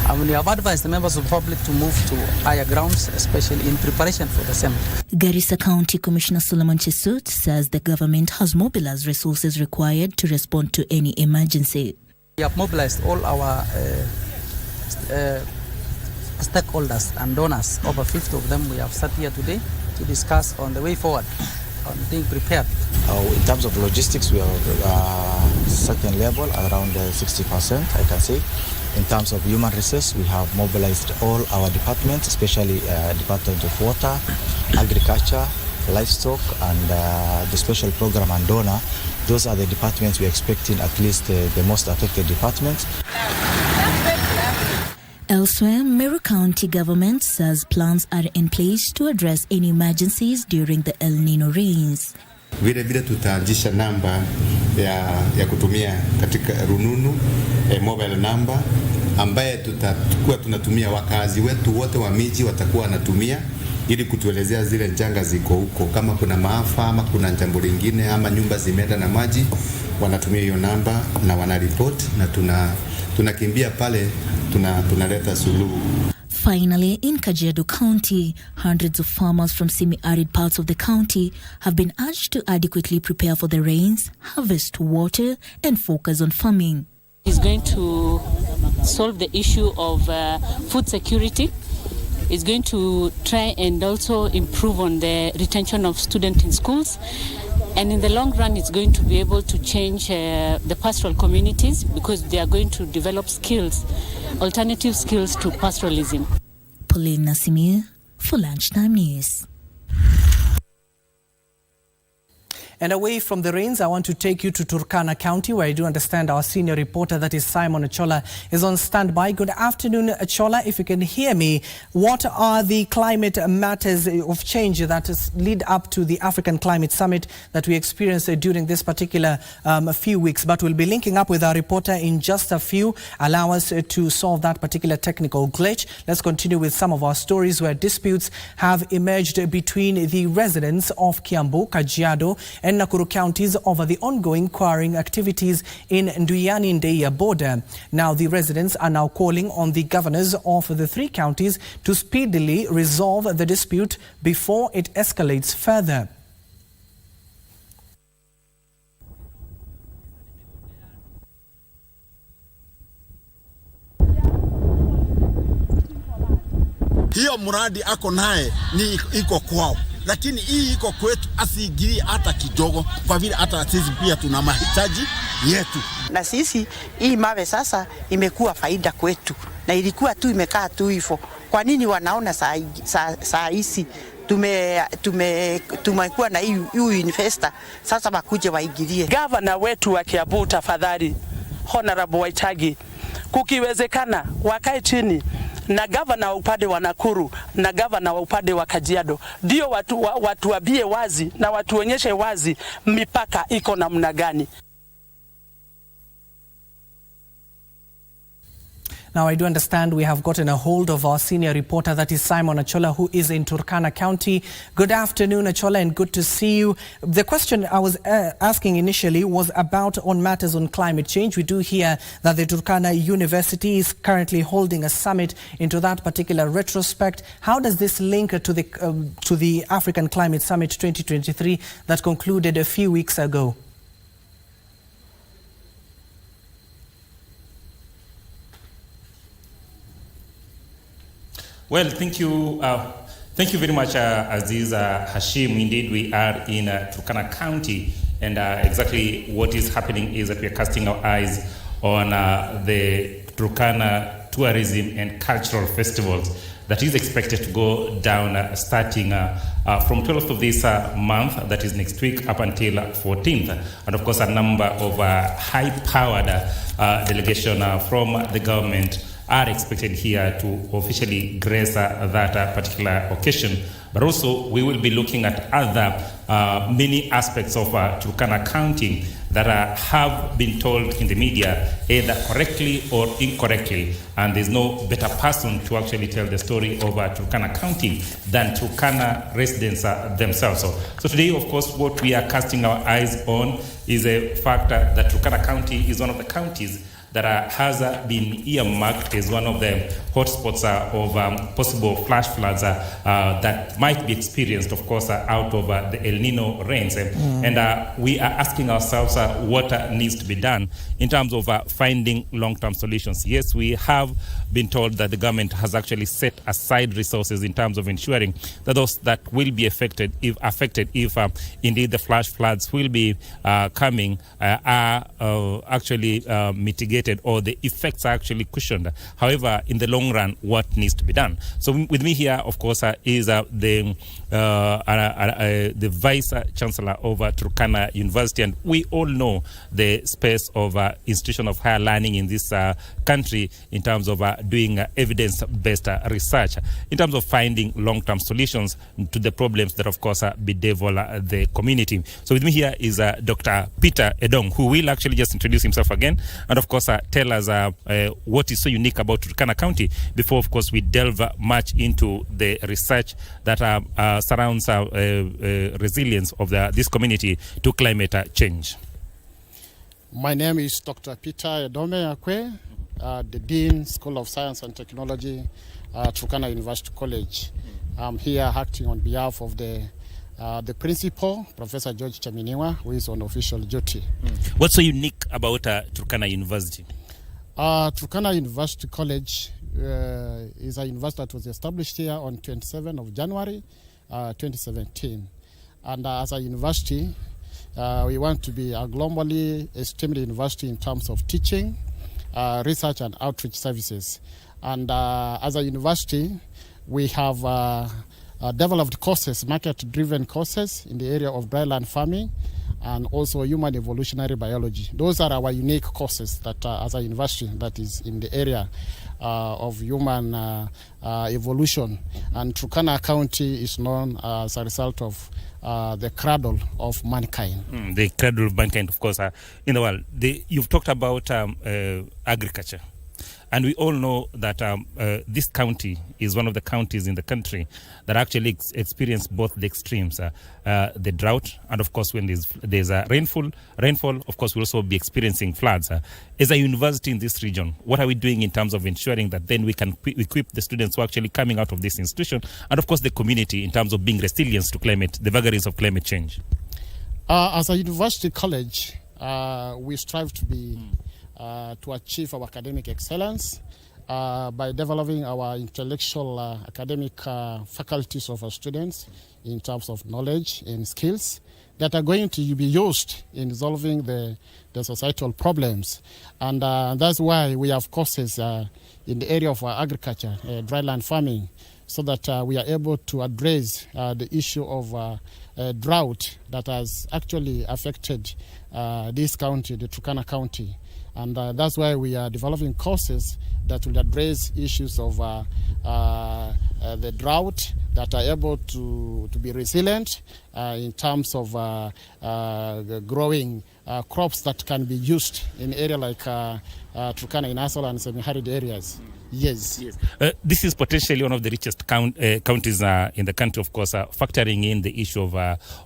And we have advised the members of the public to move to higher grounds, especially in preparation for the same. Garissa County Commissioner Solomon Chesut says the government has mobilized resources required to respond to any emergency. We have mobilized all our stakeholders and donors, over 50 of them. We have sat here today to discuss on the way forward, on being prepared. In terms of logistics, we are certain level, around 60%, I can say. In terms of human resources, we have mobilized all our departments, especially Department of Water, Agriculture, Livestock, and the Special Program and Donor. Those are the departments we're expecting, at least the most affected departments. Elsewhere, Meru County government says plans are in place to address any emergencies during the El Nino rains. Vile vile tutaanzisha namba ya kutumia katika rununu, mobile number ambaye tutakuwa tunatumia, wakazi wetu wote wa miji watakuwa wanatumia ili kutuelezea zile janga ziko huko, kama kuna maafa ama kuna jambo lingine ama nyumba zimeenda na maji, wanatumia hiyo namba na wanaripot, na tunakimbia pale, tunaleta suluhu. Finally, in Kajiado County, hundreds of farmers from semi-arid parts of the county have been urged to adequately prepare for the rains, harvest water, and focus on farming. It's going to solve the issue of food security. It's going to try and also improve on the retention of students in schools. And in the long run, it's going to be able to change the pastoral communities because they are going to develop skills, alternative skills to pastoralism. Pauline Nasimir for Lunchtime News. And away from the rains, I want to take you to Turkana County, where I do understand our senior reporter, that is Simon Achola, is on standby. Good afternoon, Achola. If you can hear me, what are the climate matters of change that lead up to the African Climate Summit that we experienced during this particular few weeks? But we'll be linking up with our reporter in just a few. Allow us to solve that particular technical glitch. Let's continue with some of our stories where disputes have emerged between the residents of Kiambu, Kajiado, and Nakuru counties over the ongoing quarrying activities in Nduyani-Ndeia border. Now the residents are now calling on the governors of the three counties to speedily resolve the dispute before it escalates further. Hiyo mradi ako naye ni iko kwao, lakini hii iko kwetu, asiingilie hata kidogo, kwa vile hata sisi pia tuna mahitaji yetu. Na sisi hii mawe sasa imekuwa faida kwetu, na ilikuwa tu imekaa tu hivyo. Kwa nini wanaona saa hizi tumekuwa na hii investor sasa bakuje waingilie? Gavana wetu wa Kiambu, tafadhali Honorable Waitagi, kukiwezekana wakae chini na gavana wa upande wa Nakuru na gavana wa upande wa Kajiado, ndio watu wabie wazi na watuonyeshe wazi mipaka iko namna gani. Now, I do understand we have gotten a hold of our senior reporter, that is Simon Achola, who is in Turkana County. Good afternoon, Achola, and good to see you. The question I was asking initially was about on matters on climate change. We do hear that the Turkana University is currently holding a summit into that particular retrospect. How does this link to the African Climate Summit 2023 that concluded a few weeks ago? Well, thank you. Thank you very much, Aziz Hashim. Indeed, we are in Turkana County, and exactly what is happening is that we are casting our eyes on the Turkana Tourism and Cultural Festivals that is expected to go down starting from 12th of this month, that is next week, up until 14th. And of course, a number of high-powered delegation from the government are expected here to officially grace that particular occasion. But also, we will be looking at other many aspects of Turkana County that have been told in the media, either correctly or incorrectly. And there's no better person to actually tell the story of Turkana County than Turkana residents themselves. So today, of course, what we are casting our eyes on is a fact that Turkana County is one of the counties that has been earmarked as one of the hotspots of possible flash floods that might be experienced, of course, out of the El Nino rains. And we are asking ourselves what needs to be done in terms of finding long-term solutions. Yes, we have been told that the government has actually set aside resources in terms of ensuring that those that will be affected if indeed the flash floods will be coming are actually mitigated, or the effects are actually cushioned. However, in the long run, what needs to be done? So with me here, of course, is the Vice Chancellor of Turkana University, and we all know the space of institution of higher learning in this country in terms of doing evidence-based research, in terms of finding long-term solutions to the problems that, of course, bedevil the community. So with me here is Dr. Peter Edong, who will actually just introduce himself again, and of course tell us what is so unique about Turkana County before, of course, we delve much into the research that surrounds resilience of this community to climate change. My name is Dr. Peter Edome Akwe, the Dean, School of Science and Technology, Turkana University College. I'm here acting on behalf of the principal, Professor George Chaminiwa, who is on official duty. What's so unique about Turkana University? Turkana University College is a university that was established here on 27th of January 2017. And as a university, we want to be a globally esteemed university in terms of teaching, research and outreach services. And as a university, we have developed courses, market-driven courses in the area of dryland farming and also human evolutionary biology. Those are our unique courses that as a university that is in the area of human evolution. And Turkana County is known as a result of the cradle of mankind. The cradle of mankind, of course, in the world. You've talked about agriculture. And we all know that this county is one of the counties in the country that actually experience both the extremes, the drought, and of course when there's rainfall, of course we'll also be experiencing floods. As a university in this region, what are we doing in terms of ensuring that then we can equip the students who are actually coming out of this institution, and of course the community in terms of being resilient to the vagaries of climate change? As a university college, we strive to be to achieve our academic excellence by developing our intellectual academic faculties of our students in terms of knowledge and skills that are going to be used in solving the societal problems. And that's why we have courses in the area of agriculture, dryland farming, so that we are able to address the issue of drought that has actually affected this county, the Turkana County. And that's why we are developing courses that will address issues of the drought, that are able to be resilient in terms of growing crops that can be used in an area like Turkana, in Asal and semi-arid areas. Yes. This is potentially one of the richest counties in the country, of course, factoring in the issue of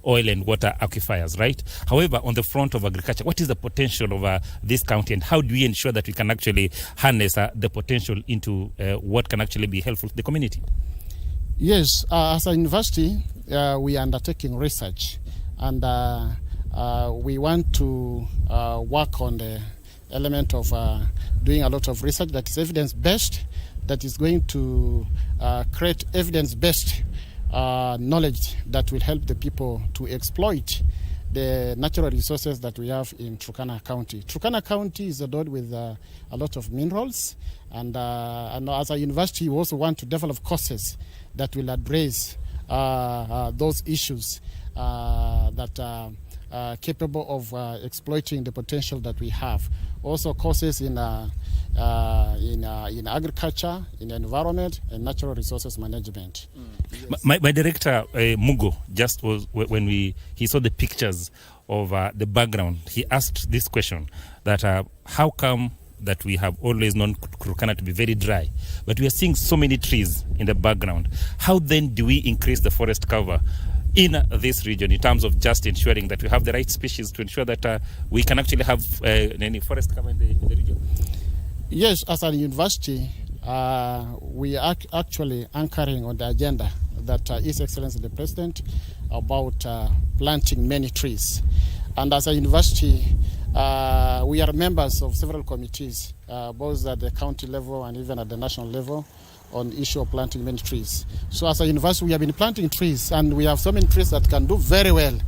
oil and water aquifers, right? However, on the front of agriculture, what is the potential of this county, and how do we ensure that we can actually harness the potential into what can actually be helpful to the community? Yes, as a university, we are undertaking research, and we want to work on the element of doing a lot of research that is evidence-based that is going to create evidence-based knowledge that will help the people to exploit the natural resources that we have in Turkana County. Turkana County is endowed with a lot of minerals, and as a university, we also want to develop courses that will address those issues that are capable of exploiting the potential that we have. Also courses in agriculture, in environment, and natural resources management. Yes. My director, Mugo, just was when he saw the pictures of the background, he asked this question, that how come that we have always known Turkana to be very dry, but we are seeing so many trees in the background. How then do we increase the forest cover in this region in terms of just ensuring that we have the right species to ensure that we can actually have any forest cover in the region? Yes, as a university, we are actually anchoring on the agenda that His Excellency the President about planting many trees. And as a university, we are members of several committees, both at the county level and even at the national level, on the issue of planting many trees. So as a university, we have been planting trees, and we have so many trees that can do very well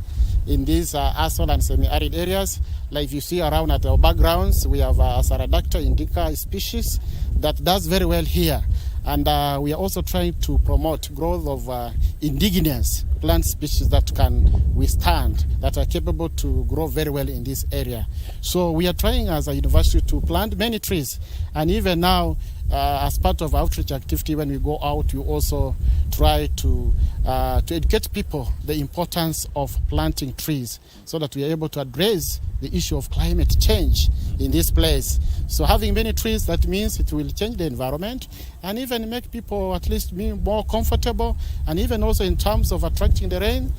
in these arid and semi-arid areas. Like you see around at our backgrounds, we have a Saradacta indica species that does very well here. And we are also trying to promote growth of indigenous plant species that can withstand, that are capable to grow very well in this area. So we are trying as a university to plant many trees. And even now, as part of outreach activity, when we go out, we also try to educate people the importance of planting trees so that we are able to address the issue of climate change in this place. So having many trees, that means it will change the environment and even make people at least be more comfortable. And even also in terms of attracting the rain,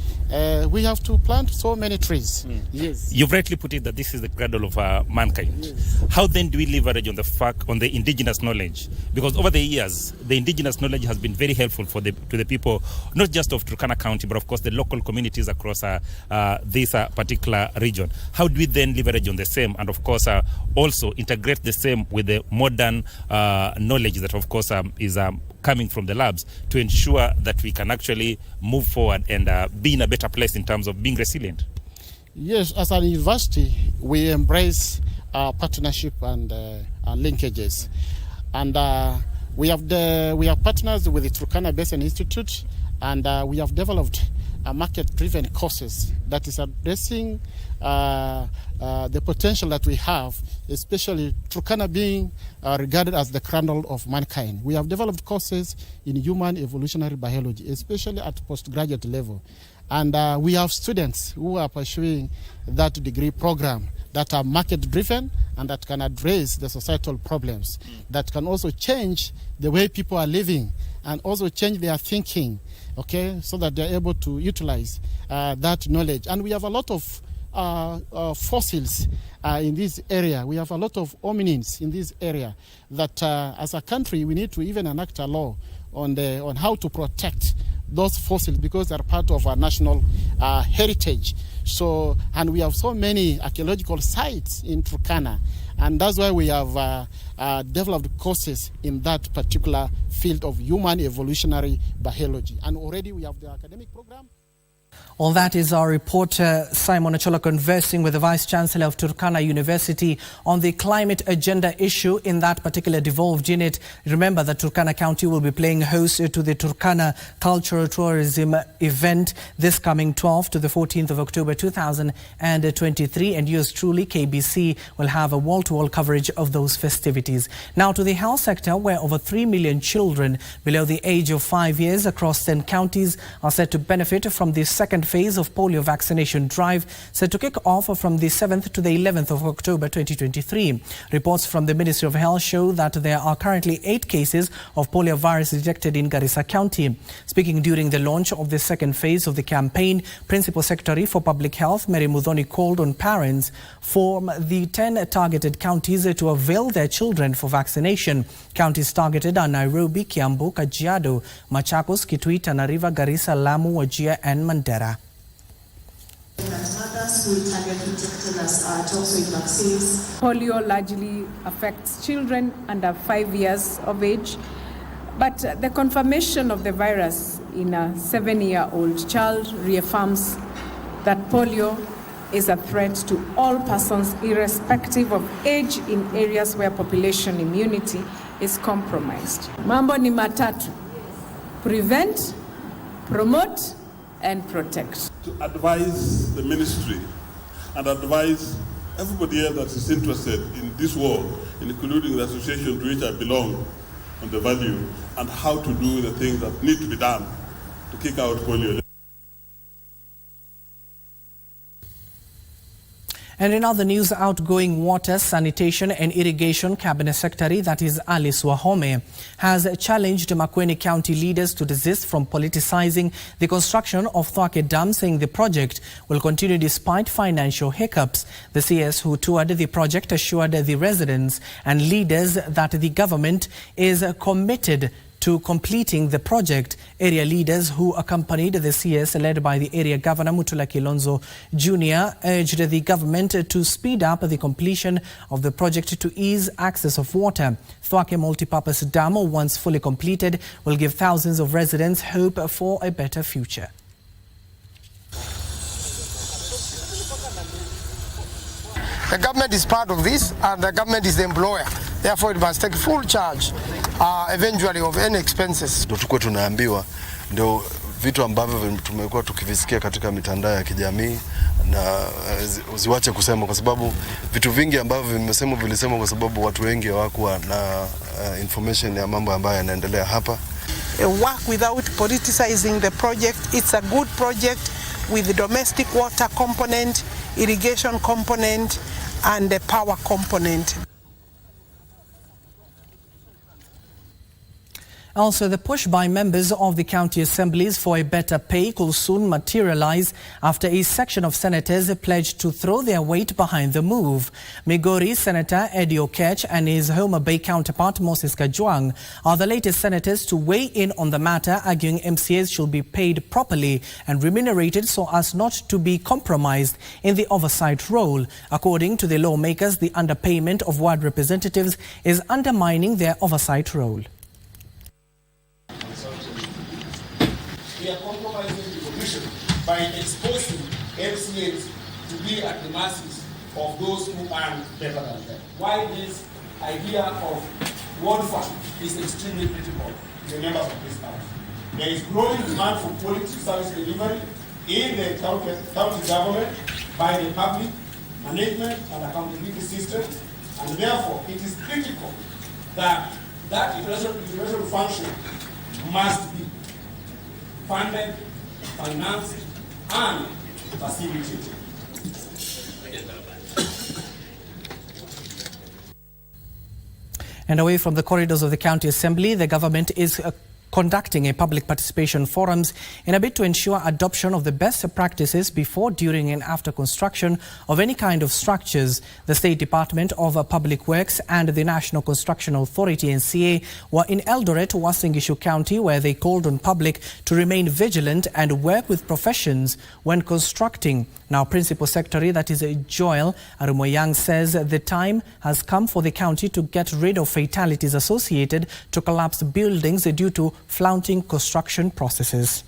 we have to plant so many trees. Yes. You've rightly put it that this is the cradle of mankind. Yes. How then do we leverage on the indigenous knowledge? Because over the years, the indigenous knowledge has been very helpful to the people, not just of Turkana County, but of course the local communities across this particular region. How do we then leverage on the same, and of course also integrate the same with the modern knowledge that of course is coming from the labs to ensure that we can actually move forward and be in a better place in terms of being resilient? Yes, as a university, we embrace partnership and linkages. And we have partners with the Turkana Basin Institute, and we have developed market-driven courses that is addressing the potential that we have, especially Turkana being regarded as the cradle of mankind. We have developed courses in human evolutionary biology, especially at postgraduate level. And we have students who are pursuing that degree program that are market-driven and that can address the societal problems, that can also change the way people are living and also change their thinking, okay, so that they're able to utilize that knowledge. And we have a lot of fossils in this area. We have a lot of hominins in this area that as a country we need to even enact a law on how to protect those fossils because they're part of our national heritage. So, and we have so many archaeological sites in Turkana, and that's why we have developed courses in that particular field of human evolutionary biology. And already we have the academic program. Well, that is our reporter Simon Achola conversing with the Vice Chancellor of Turkana University on the climate agenda issue in that particular devolved unit. Remember that Turkana County will be playing host to the Turkana Cultural Tourism event this coming 12th to the 14th of October 2023, and yours truly, KBC, will have a wall-to-wall coverage of those festivities. Now to the health sector, where over 3 million children below the age of 5 years across 10 counties are set to benefit from the second phase of polio vaccination drive set to kick off from the 7th to the 11th of October 2023. Reports from the Ministry of Health show that there are currently 8 cases of polio virus detected in Garissa County. Speaking during the launch of the second phase of the campaign, Principal Secretary for Public Health Mary Muthoni called on parents from the 10 targeted counties to avail their children for vaccination. Counties targeted are Nairobi, Kiambu, Kajiado, Machakos, Kitui, Tana River, Garissa, Lamu, Wajir and Mandera. Mothers will target injected as toxoid vaccines. Polio largely affects children under 5 years of age, But the confirmation of the virus in a 7-year-old child reaffirms that polio is a threat to all persons irrespective of age in areas where population immunity is compromised. Mambo ni matatu: prevent, promote, and protect. To advise the ministry and advise everybody else that is interested in this work, including the association to which I belong, on the value and how to do the things that need to be done to kick out polio. And in other news, outgoing Water, Sanitation and Irrigation Cabinet Secretary, that is Alice Wahome, has challenged Makueni County leaders to desist from politicizing the construction of Thwake Dam, saying the project will continue despite financial hiccups. The CS who toured the project assured the residents and leaders that the government is committed to completing the project. Area leaders who accompanied the CS, led by the area governor Mutula Kilonzo Jr., urged the government to speed up the completion of the project to ease access of water. Thwake Multipurpose Dam, once fully completed, will give thousands of residents hope for a better future. The government is part of this, and the government is the employer. Therefore, it must take full charge, eventually, of any expenses. Tukue tunaambiwa ndio vitu ambavyo tumekuwa tukivisikia katika mitandao ya kijamii na usiwache kusema, kwa sababu vitu vingi ambavyo vilisemwa kwa sababu watu wengi hawakuwa na information ya mambo ambayo yanaendelea hapa. Work without politicizing the project. It's a good project with the domestic water component, irrigation component, and the power component. Also, the push by members of the county assemblies for a better pay could soon materialize after a section of senators pledged to throw their weight behind the move. Migori Senator Eddie Okech and his Homa Bay counterpart Moses Kajwang are the latest senators to weigh in on the matter, arguing MCAs should be paid properly and remunerated so as not to be compromised in the oversight role. According to the lawmakers, the underpayment of ward representatives is undermining their oversight role. We are compromising the commission by exposing MCAs to be at the mercies of those who earn better than them. Why this idea of ward fund is extremely critical to the members of this House. There is growing demand for quality service delivery in the county government by the public, management and accountability system, and therefore it is critical that international function must be funded, financed, and facilitated. And away from the corridors of the county assembly, the government is conducting a public participation forums in a bid to ensure adoption of the best practices before, during and after construction of any kind of structures. The State Department of Public Works and the National Construction Authority (NCA) were in Eldoret, Uasin Gishu County, where they called on public to remain vigilant and work with professions when constructing. Now, Principal Secretary, that is Joel Arumoyang, says the time has come for the county to get rid of fatalities associated to collapsed buildings due to flaunting construction processes.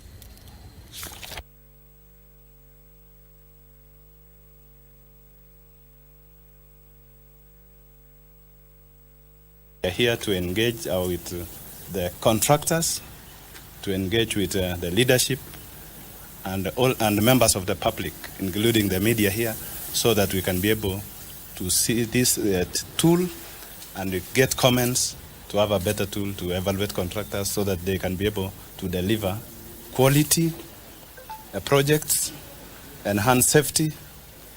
We are here to engage with the contractors, to engage with the leadership and the members of the public, including the media here, so that we can be able to see this tool and get comments to have a better tool to evaluate contractors so that they can be able to deliver quality projects, enhance safety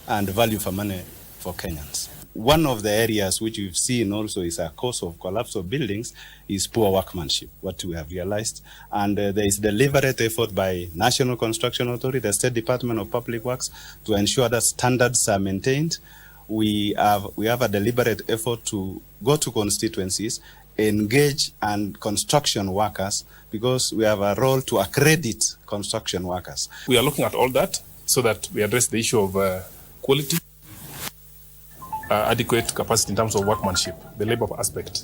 and value for money for Kenyans. One of the areas which we've seen also is a cause of collapse of buildings is poor workmanship, what we have realized. And there is deliberate effort by National Construction Authority, the State Department of Public Works, to ensure that standards are maintained. We have a deliberate effort to go to constituencies, engage and construction workers, because we have a role to accredit construction workers. We are looking at all that so that we address the issue of quality, adequate capacity in terms of workmanship, the labor aspect.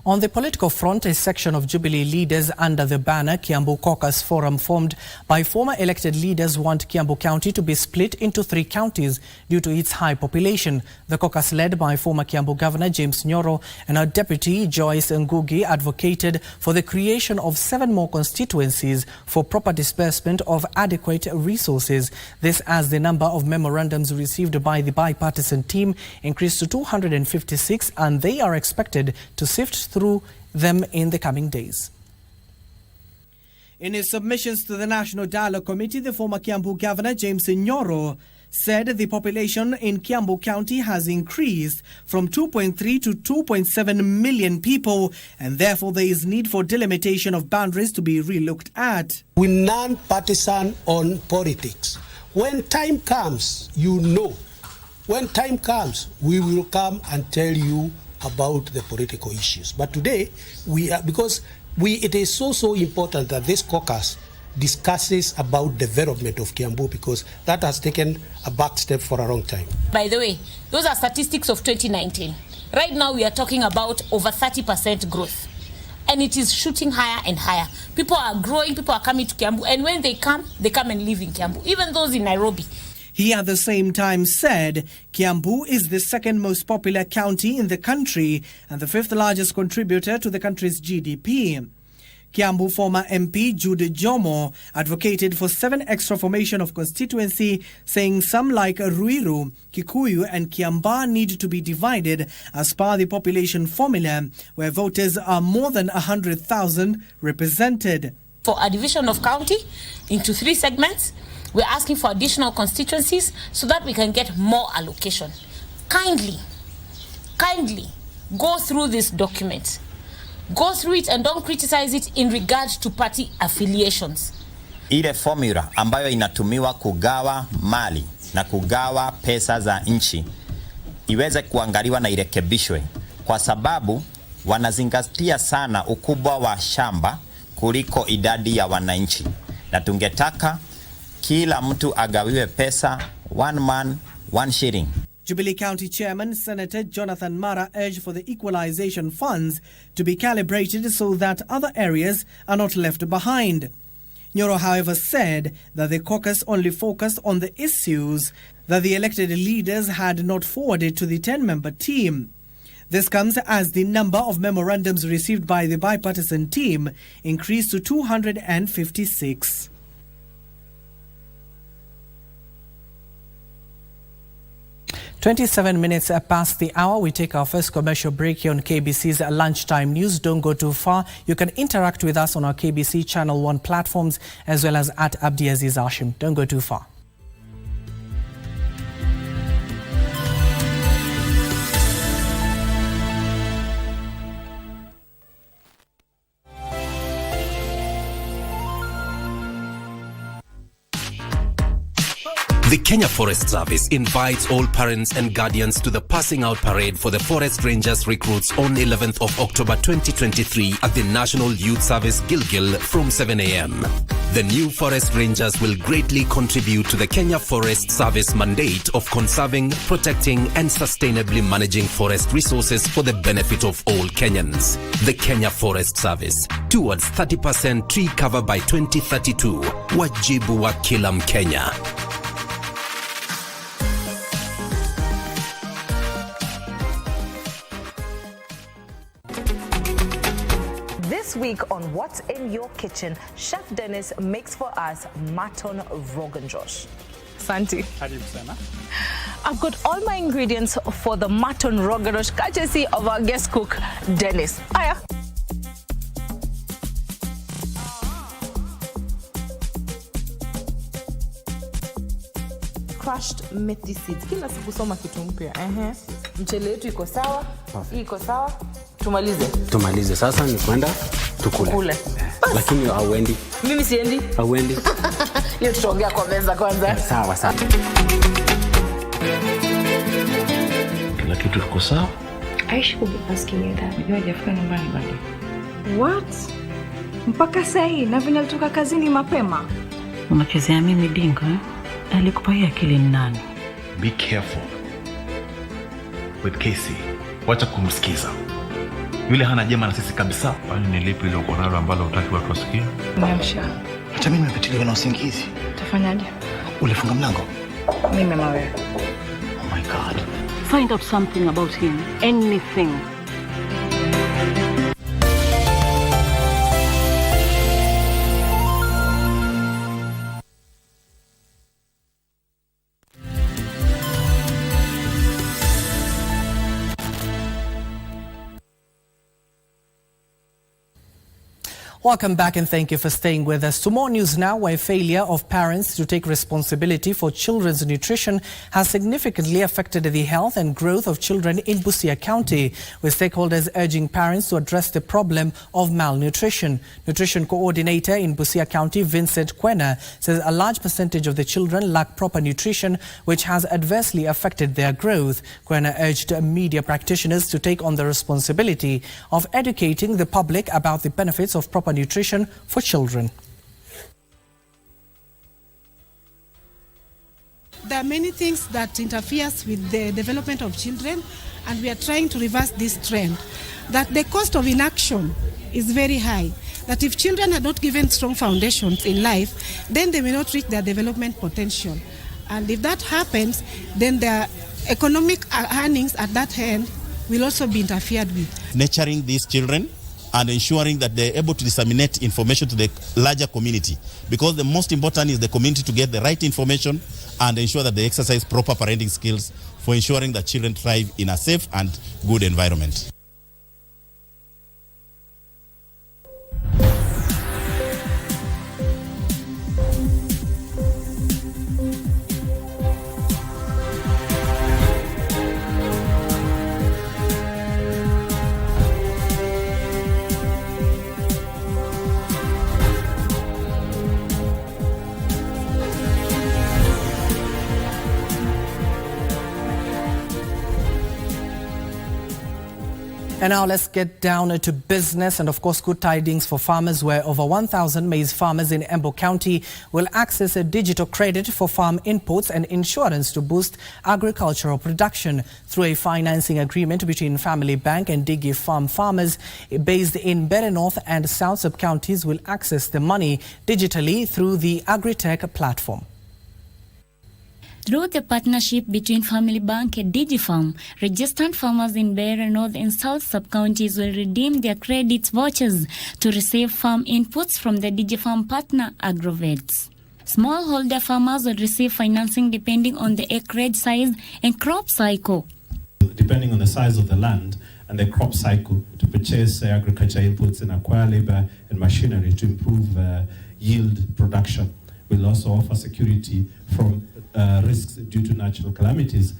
On the political front, a section of Jubilee leaders under the banner Kiambu Caucus Forum formed by former elected leaders want Kiambu County to be split into 3 counties due to its high population. The caucus, led by former Kiambu Governor James Nyoro and our Deputy Joyce Ngugi, advocated for the creation of 7 more constituencies for proper disbursement of adequate resources. This as the number of memorandums received by the bipartisan team increased to 256, and they are expected to sift through them in the coming days. In his submissions to the National Dialogue Committee, the former Kiambu Governor James Nyoro said the population in Kiambu County has increased from 2.3 to 2.7 million people, and therefore there is need for delimitation of boundaries to be relooked at. We're non-partisan on politics. When time comes, you know. When time comes, we will come and tell you about the political issues. But today, it is so important that this caucus discusses about development of Kiambu, because that has taken a back step for a long time. By the way, those are statistics of 2019. Right now, we are talking about over 30% growth. And it is shooting higher and higher. People are growing, people are coming to Kiambu, and when they come and live in Kiambu, even those in Nairobi. He at the same time said Kiambu is the 2nd most popular county in the country and the 5th largest contributor to the country's GDP. Kiambu former MP Jude Jomo advocated for 7 extra formation of constituency, saying some like Ruiru, Kikuyu and Kiambaa need to be divided as per the population formula, where voters are more than 100,000 represented. For a division of county into 3 segments, we're asking for additional constituencies so that we can get more allocation. Kindly go through this document. Go through it and don't criticize it in regard to party affiliations. Ile formula ambayo inatumiwa kugawa mali na kugawa pesa za nchi iweze kuangaliwa na irekebishwe, kwa sababu wanazingatia sana ukubwa wa shamba kuliko idadi ya wananchi, na tungetaka kila mtu agawiwe pesa, 1 man, 1 shilling. Jubilee County Chairman Senator Jonathan Mara urged for the equalization funds to be calibrated so that other areas are not left behind. Nyoro, however, said that the caucus only focused on the issues that the elected leaders had not forwarded to the 10-member team. This comes as the number of memorandums received by the bipartisan team increased to 256. 27 minutes past the hour. We take our first commercial break here on KBC's Lunchtime News. Don't go too far. You can interact with us on our KBC Channel 1 platforms as well as at Abdiaziz Hashim. Don't go too far. The Kenya Forest Service invites all parents and guardians to the passing out parade for the Forest Rangers recruits on 11th of October 2023 at the National Youth Service Gilgil from 7 a.m. The new Forest Rangers will greatly contribute to the Kenya Forest Service mandate of conserving, protecting and sustainably managing forest resources for the benefit of all Kenyans. The Kenya Forest Service, towards 30% tree cover by 2032. Wajibu wa kila Mkenya. This week on What's in Your Kitchen, Chef Dennis makes for us mutton rogan josh. Santi, I've got all my ingredients for the mutton rogan josh, courtesy of our guest cook, Dennis. Aya. Crushed methi seeds. Kila siku soma kitu mpya. Mchele wetu iko sawa. Hii iko sawa. Tumalize sasa, ni kwenda tukule. Lakini hauendi. Mimi siendi. Hauendi. Hiyo tutaongea kwa meza kwanza. Sawa sawa. Kila kitu kiko sawa. I should be asking you that. Unajua hajafika nyumbani bado. What? Mpaka sasa na venye alitoka kazini mapema. Unachezea mimi dingo eh? Alikupa hii akili ni nani? Be careful with Casey. Wacha kumsikiza. Yule hana jema na sisi kabisa. Kwani ni lipi ile uko nalo ambalo hutaki watu wasikie? Niamsha. Hata mimi nimepitiliwa na usingizi. Tafanyaje? Ulifunga mlango? Mimi mawe. Oh my God. Find out something about him. Anything. Welcome back and thank you for staying with us. To more news now, where failure of parents to take responsibility for children's nutrition has significantly affected the health and growth of children in Busia County, with stakeholders urging parents to address the problem of malnutrition. Nutrition coordinator in Busia County, Vincent Kwena, says a large percentage of the children lack proper nutrition, which has adversely affected their growth. Kwena urged media practitioners to take on the responsibility of educating the public about the benefits of proper nutrition for children. There are many things that interferes with the development of children, and we are trying to reverse this trend. That the cost of inaction is very high. That if children are not given strong foundations in life, then they may not reach their development potential. And if that happens, then their economic earnings at that end will also be interfered with. Nurturing these children and ensuring that they're able to disseminate information to the larger community. Because the most important is the community to get the right information and ensure that they exercise proper parenting skills for ensuring that children thrive in a safe and good environment. And now let's get down to business and of course good tidings for farmers, where over 1,000 maize farmers in Embu County will access a digital credit for farm inputs and insurance to boost agricultural production through a financing agreement between Family Bank and Digi Farm. Farmers based in Bere North and South sub-counties will access the money digitally through the Agritech platform. Through the partnership between Family Bank and DigiFarm, registered farmers in Bere North and South sub-counties will redeem their credit vouchers to receive farm inputs from the DigiFarm partner Agrovets. Smallholder farmers will receive financing depending on the acreage size and crop cycle. Depending on the size of the land and the crop cycle, to purchase agriculture inputs and acquire labor and machinery to improve yield production. We'll also offer security from risks due to natural calamities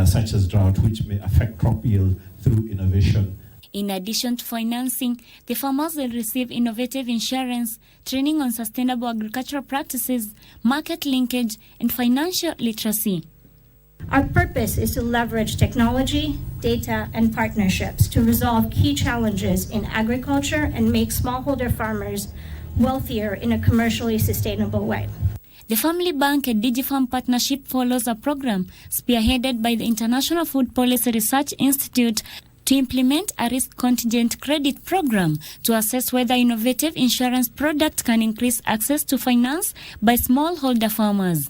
such as drought, which may affect crop yield through innovation. In addition to financing, the farmers will receive innovative insurance, training on sustainable agricultural practices, market linkage, and financial literacy. Our purpose is to leverage technology, data, and partnerships to resolve key challenges in agriculture and make smallholder farmers wealthier in a commercially sustainable way. The Family Bank and DigiFarm partnership follows a program spearheaded by the International Food Policy Research Institute to implement a risk contingent credit program to assess whether innovative insurance products can increase access to finance by smallholder farmers.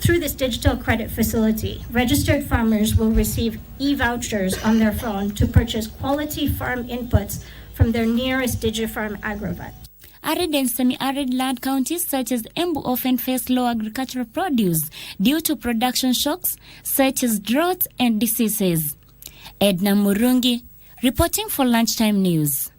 Through this digital credit facility, registered farmers will receive e-vouchers on their phone to purchase quality farm inputs from their nearest DigiFarm Agrovet. Arid and semi-arid land counties such as Embu often face low agricultural produce due to production shocks such as droughts and diseases. Edna Murungi, reporting for Lunchtime News.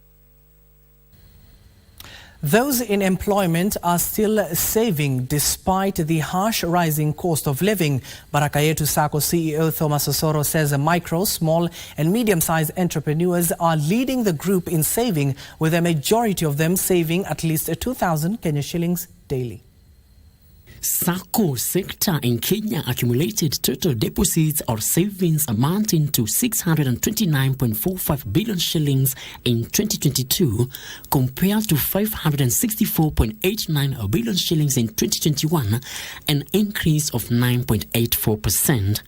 Those in employment are still saving despite the harsh rising cost of living. Baraka Yetu Sacco CEO Thomas Osoro says micro, small and medium-sized entrepreneurs are leading the group in saving, with a majority of them saving at least 2,000 Kenya shillings daily. Sacco sector in Kenya accumulated total deposits or savings amounting to 629.45 billion shillings in 2022 compared to 564.89 billion shillings in 2021, an increase of 9.84%.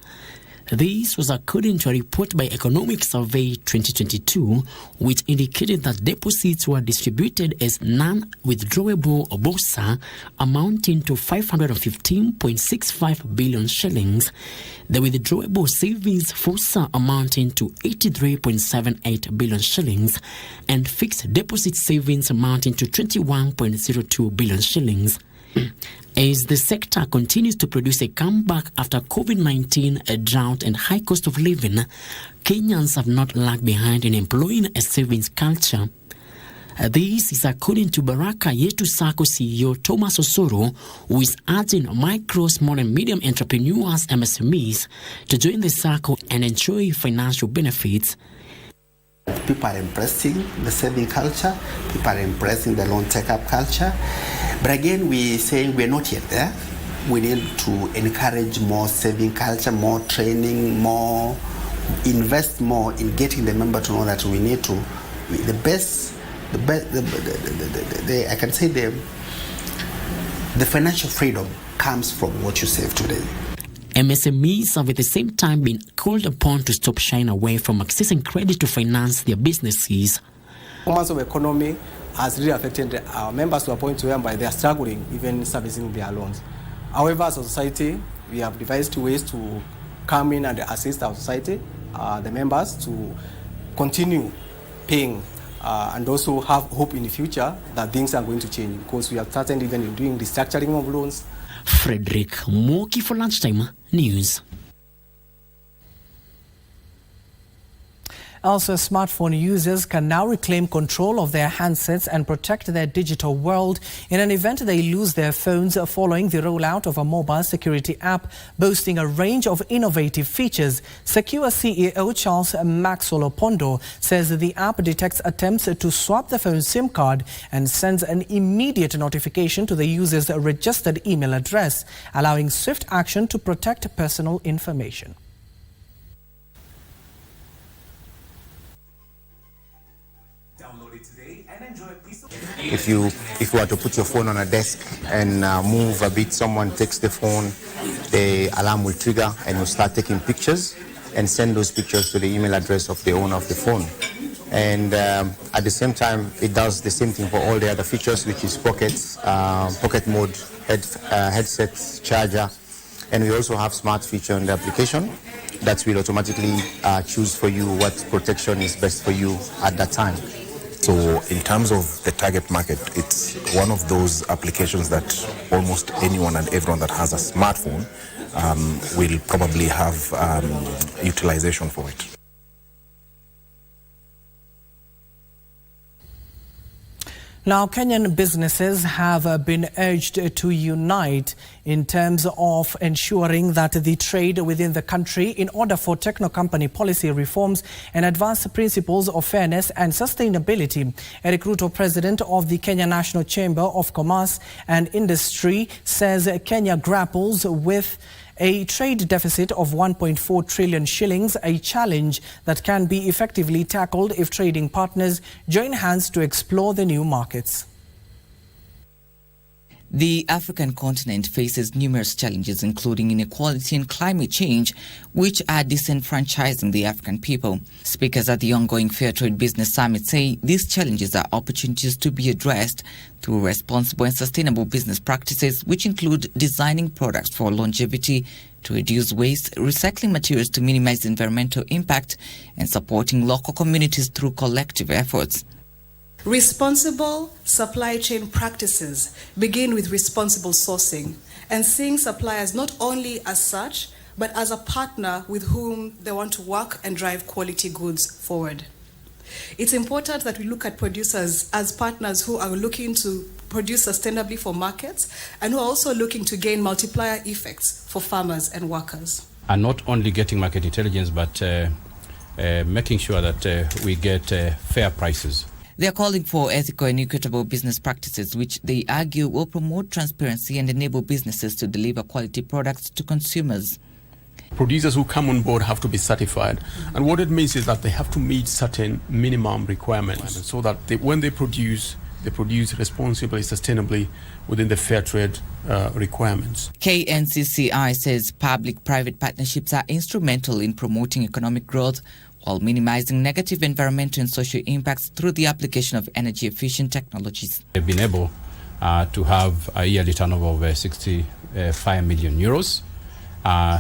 This was according to a report by Economic Survey 2022, which indicated that deposits were distributed as non-withdrawable BOSA, amounting to 515.65 billion shillings, the withdrawable savings FOSA amounting to 83.78 billion shillings, and fixed deposit savings amounting to 21.02 billion shillings. As the sector continues to produce a comeback after COVID-19, a drought and high cost of living, Kenyans have not lagged behind in employing a savings culture. This is according to Baraka Yetu Sacco CEO Thomas Osoro, who is urging micro, small and medium entrepreneurs, MSMEs, to join the circle and enjoy financial benefits. People are embracing the saving culture. People are embracing the loan take-up culture. But again, we're saying we're not yet there. We need to encourage more saving culture, more training, more invest more in getting the member to know that we need to. I can say the financial freedom comes from what you save today. MSMEs have at the same time been called upon to stop shying away from accessing credit to finance their businesses. Performance of economy has really affected our members to a point whereby they are struggling even servicing their loans. However, as a society, we have devised ways to come in and assist our society, the members, to continue paying and also have hope in the future that things are going to change, because we have started even doing the structuring of loans. Frederick Moki for Lunchtime News. Also, smartphone users can now reclaim control of their handsets and protect their digital world in an event they lose their phones following the rollout of a mobile security app boasting a range of innovative features. Secure CEO Charles Maxwell Opondo says the app detects attempts to swap the phone's SIM card and sends an immediate notification to the user's registered email address, allowing swift action to protect personal information. If you were to put your phone on a desk and move a bit, someone takes the phone, the alarm will trigger and you start taking pictures and send those pictures to the email address of the owner of the phone. And at the same time, it does the same thing for all the other features, which is pockets, pocket mode, headsets, charger. And we also have smart feature in the application that will automatically choose for you what protection is best for you at that time. So in terms of the target market, it's one of those applications that almost anyone and everyone that has a smartphone will probably have utilization for it. Now, Kenyan businesses have been urged to unite in terms of ensuring that the trade within the country in order for techno-company policy reforms and advance the principles of fairness and sustainability. Eric Ruto, president of the Kenya National Chamber of Commerce and Industry, says Kenya grapples with a trade deficit of 1.4 trillion shillings, a challenge that can be effectively tackled if trading partners join hands to explore the new markets. The African continent faces numerous challenges, including inequality and climate change, which are disenfranchising the African people. Speakers at the ongoing Fair Trade Business Summit say these challenges are opportunities to be addressed through responsible and sustainable business practices, which include designing products for longevity, to reduce waste, recycling materials to minimize environmental impact, and supporting local communities through collective efforts. Responsible supply chain practices begin with responsible sourcing and seeing suppliers not only as such, but as a partner with whom they want to work and drive quality goods forward. It's important that we look at producers as partners who are looking to produce sustainably for markets and who are also looking to gain multiplier effects for farmers and workers. And not only getting market intelligence, but making sure that we get fair prices. They are calling for ethical and equitable business practices, which they argue will promote transparency and enable businesses to deliver quality products to consumers. Producers who come on board have to be certified. And what it means is that they have to meet certain minimum requirements so that when they produce, they produce responsibly, sustainably within the fair trade requirements. KNCCI says public-private partnerships are instrumental in promoting economic growth while minimizing negative environmental and social impacts through the application of energy-efficient technologies. They've been able to have a yearly turnover of 65 million euros.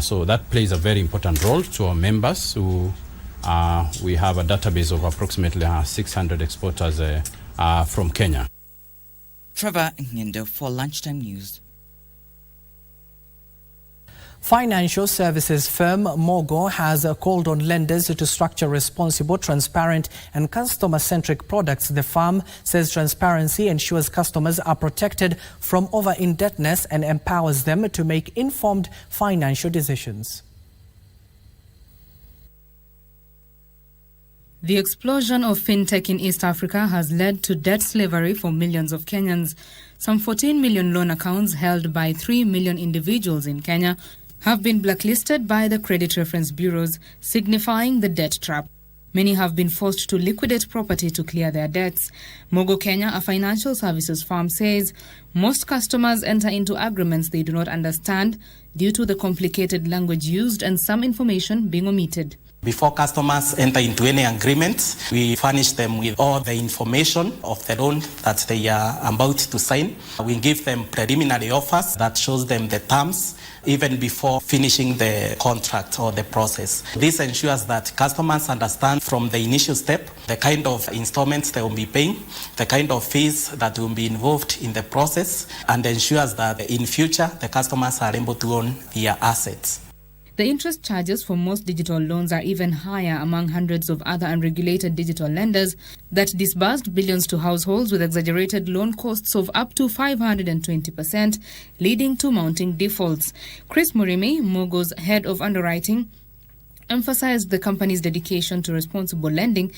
So that plays a very important role to our members who we have a database of approximately 600 exporters from Kenya. Trevor Ngendo for Lunchtime News. Financial services firm Mogo has called on lenders to structure responsible, transparent and customer-centric products. The firm says transparency ensures customers are protected from over-indebtedness and empowers them to make informed financial decisions. The explosion of fintech in East Africa has led to debt slavery for millions of Kenyans. Some 14 million loan accounts held by 3 million individuals in Kenya have been blacklisted by the credit reference bureaus, signifying the debt trap. Many have been forced to liquidate property to clear their debts. Mogo Kenya, a financial services firm, says most customers enter into agreements they do not understand due to the complicated language used and some information being omitted. Before customers enter into any agreement, we furnish them with all the information of the loan that they are about to sign. We give them preliminary offers that shows them the terms even before finishing the contract or the process. This ensures that customers understand from the initial step the kind of installments they will be paying, the kind of fees that will be involved in the process, and ensures that in future the customers are able to own their assets. The interest charges for most digital loans are even higher among hundreds of other unregulated digital lenders that disbursed billions to households with exaggerated loan costs of up to 520%, leading to mounting defaults. Chris Murimi, Mogo's head of underwriting, emphasized the company's dedication to responsible lending,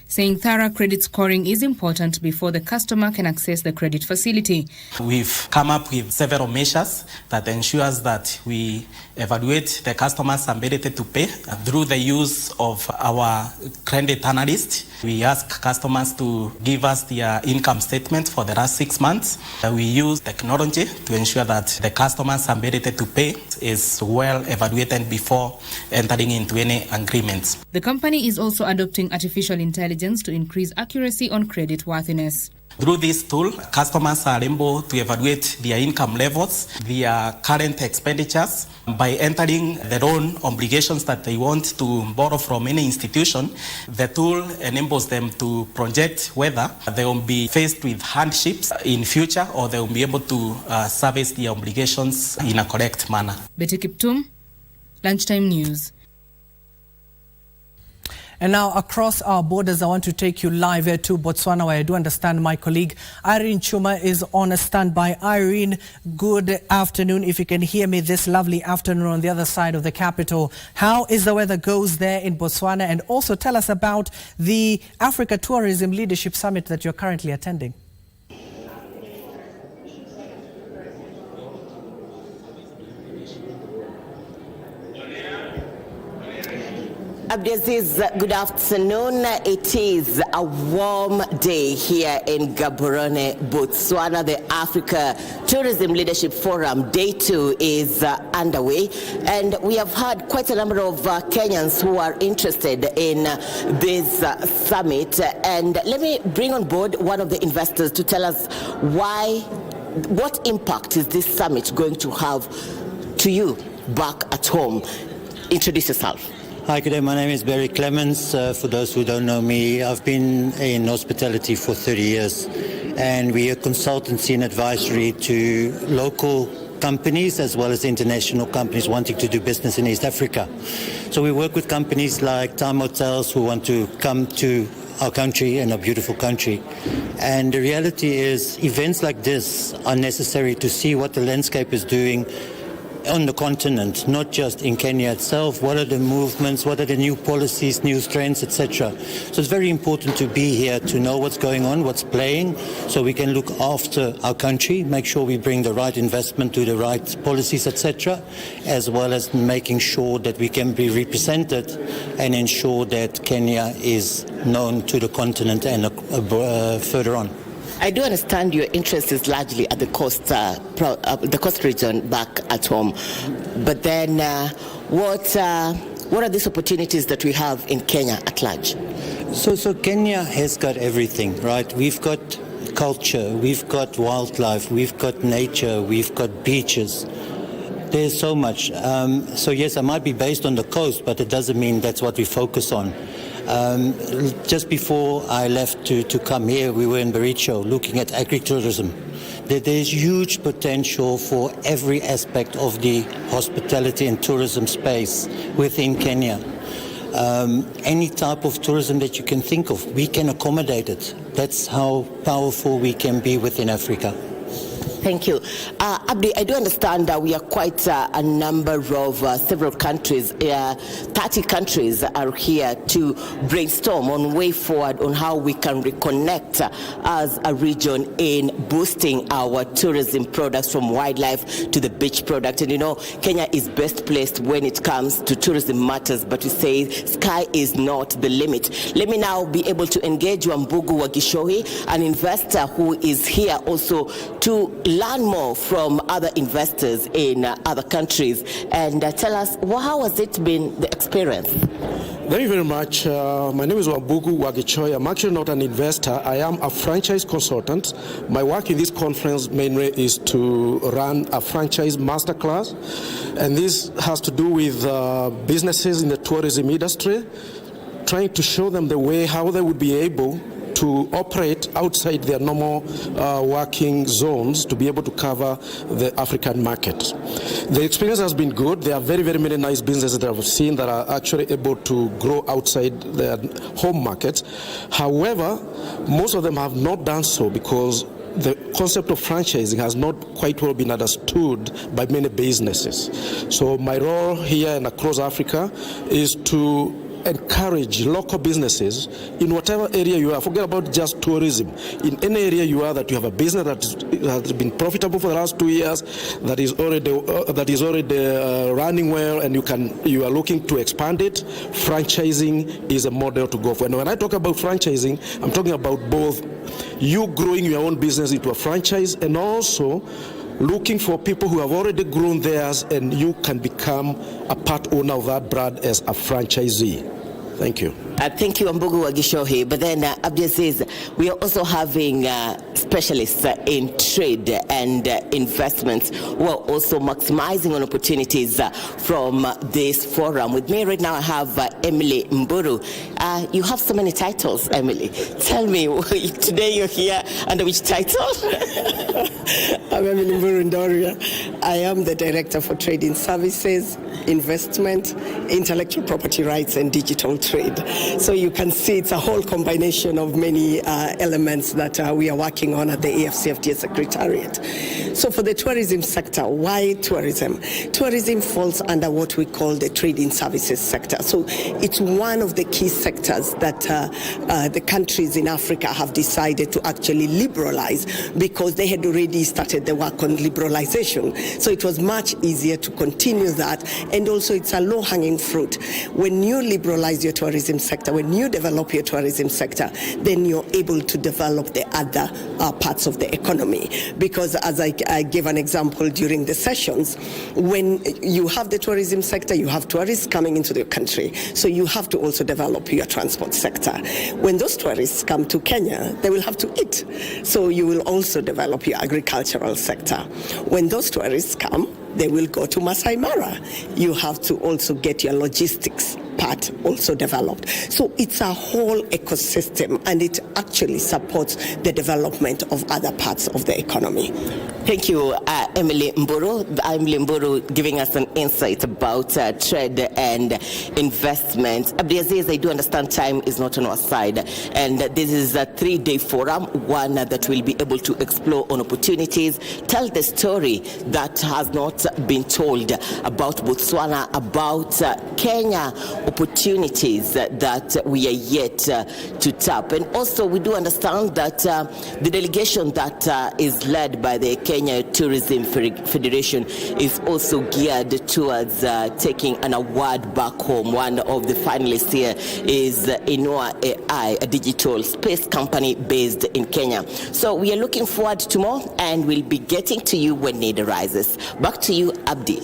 saying thorough credit scoring is important before the customer can access the credit facility. We've come up with several measures that ensures that we evaluate the customer's ability to pay through the use of our credit analyst. We ask customers to give us their income statement for the last 6 months. We use technology to ensure that the customer's ability to pay is well evaluated before entering into any agreements. The company is also adopting artificial intelligence to increase accuracy on credit worthiness. Through this tool, customers are able to evaluate their income levels, their current expenditures. By entering the loan obligations that they want to borrow from any institution, the tool enables them to project whether they will be faced with hardships in future or they will be able to service their obligations in a correct manner. Betty Kiptum, Lunchtime News. And now across our borders, I want to take you live to Botswana, where I do understand my colleague Irene Chuma is on a standby. Irene, good afternoon. If you can hear me this lovely afternoon on the other side of the capital, how is the weather goes there in Botswana? And also tell us about the Africa Tourism Leadership Summit that you're currently attending. Abdiaziz, good afternoon. It is a warm day here in Gaborone, Botswana. The Africa Tourism Leadership Forum Day 2 is underway, and we have had quite a number of Kenyans who are interested in this summit. And let me bring on board one of the investors to tell us what impact is this summit going to have to you back at home. Introduce yourself. Hi, good day. My name is Barry Clemens. For those who don't know me, I've been in hospitality for 30 years, and we are consultancy and advisory to local companies as well as international companies wanting to do business in East Africa. So we work with companies like Time Hotels who want to come to our country and our beautiful country. And the reality is events like this are necessary to see what the landscape is doing on the continent, not just in Kenya itself. What are the movements, what are the new policies, new trends, etc. So it's very important to be here to know what's going on, what's playing, so we can look after our country, make sure we bring the right investment to the right policies, etc., as well as making sure that we can be represented and ensure that Kenya is known to the continent and further on. I do understand your interest is largely at the coast region back at home. But then what are these opportunities that we have in Kenya at large? So Kenya has got everything, right? We've got culture, we've got wildlife, we've got nature, we've got beaches. There's so much. So yes, I might be based on the coast, but it doesn't mean that's what we focus on. Just before I left to come here, we were in Baricho looking at agritourism. There's huge potential for every aspect of the hospitality and tourism space within Kenya. Any type of tourism that you can think of, we can accommodate it. That's how powerful we can be within Africa. Thank you. Abdi, I do understand that we are quite a number of several countries, 30 countries are here to brainstorm on way forward on how we can reconnect as a region in boosting our tourism products from wildlife to the beach product. And you know, Kenya is best placed when it comes to tourism matters, but we say sky is not the limit. Let me now be able to engage Wambugu Wagishohi, an investor who is here also to learn more from other investors in other countries and tell us, how has it been, the experience? Thank you very much. My name is Wambugu Wagichoy. I'm actually not an investor. I am a franchise consultant. My work in this conference mainly is to run a franchise masterclass, and this has to do with businesses in the tourism industry, trying to show them the way how they would be able to operate outside their normal working zones to be able to cover the African market. The experience has been good. There are very, very many nice businesses that I've seen that are actually able to grow outside their home markets. However, most of them have not done so because the concept of franchising has not quite well been understood by many businesses. So my role here and across Africa is to encourage local businesses in whatever area you are. Forget about just tourism. In any area you are that you have a business that has been profitable for the last 2 years, that is already running well, and you are looking to expand it, franchising is a model to go for. And when I talk about franchising, I'm talking about both you growing your own business into a franchise and also looking for people who have already grown theirs, and you can become a part owner of that brand as a franchisee. Thank you. Thank you, Wambugu Wagishohi. But then, Abdiaziz, we are also having specialists in trade and investments who are also maximizing on opportunities from this forum. With me right now, I have Emily Mburu. You have so many titles, Emily. Tell me, today you're here under which title? I'm Emily Mburu Ndoria. I am the Director for Trading Services, Investment, Intellectual Property Rights, and Digital Trade. So you can see it's a whole combination of many elements that we are working on at the AFCFTA Secretariat. So for the tourism sector, why tourism? Tourism falls under what we call the trading services sector. So it's one of the key sectors that the countries in Africa have decided to actually liberalize because they had already started the work on liberalization. So it was much easier to continue that, and also it's a low-hanging fruit. When you liberalize your tourism sector, when you develop your tourism sector, then you're able to develop the other parts of the economy. Because as I gave an example during the sessions, when you have the tourism sector, you have tourists coming into the country. So you have to also develop your transport sector. When those tourists come to Kenya, they will have to eat. So you will also develop your agricultural sector. When those tourists come, they will go to Masai Mara. You have to also get your logistics part also developed. So it's a whole ecosystem, and it actually supports the development of other parts of the economy. Thank you, Emily Mburu. Emily Mburu giving us an insight about trade and investment. Abdiaziz, I do understand time is not on our side, and this is a 3-day forum, one that will be able to explore on opportunities, tell the story that has not been told about Botswana, about Kenya, opportunities that we are yet to tap. And also we do understand that the delegation that is led by the Kenya Kenya Tourism Federation is also geared towards taking an award back home. One of the finalists here is Inoa AI, a digital space company based in Kenya. So we are looking forward to more, and we'll be getting to you when need arises. Back to you, Abdi.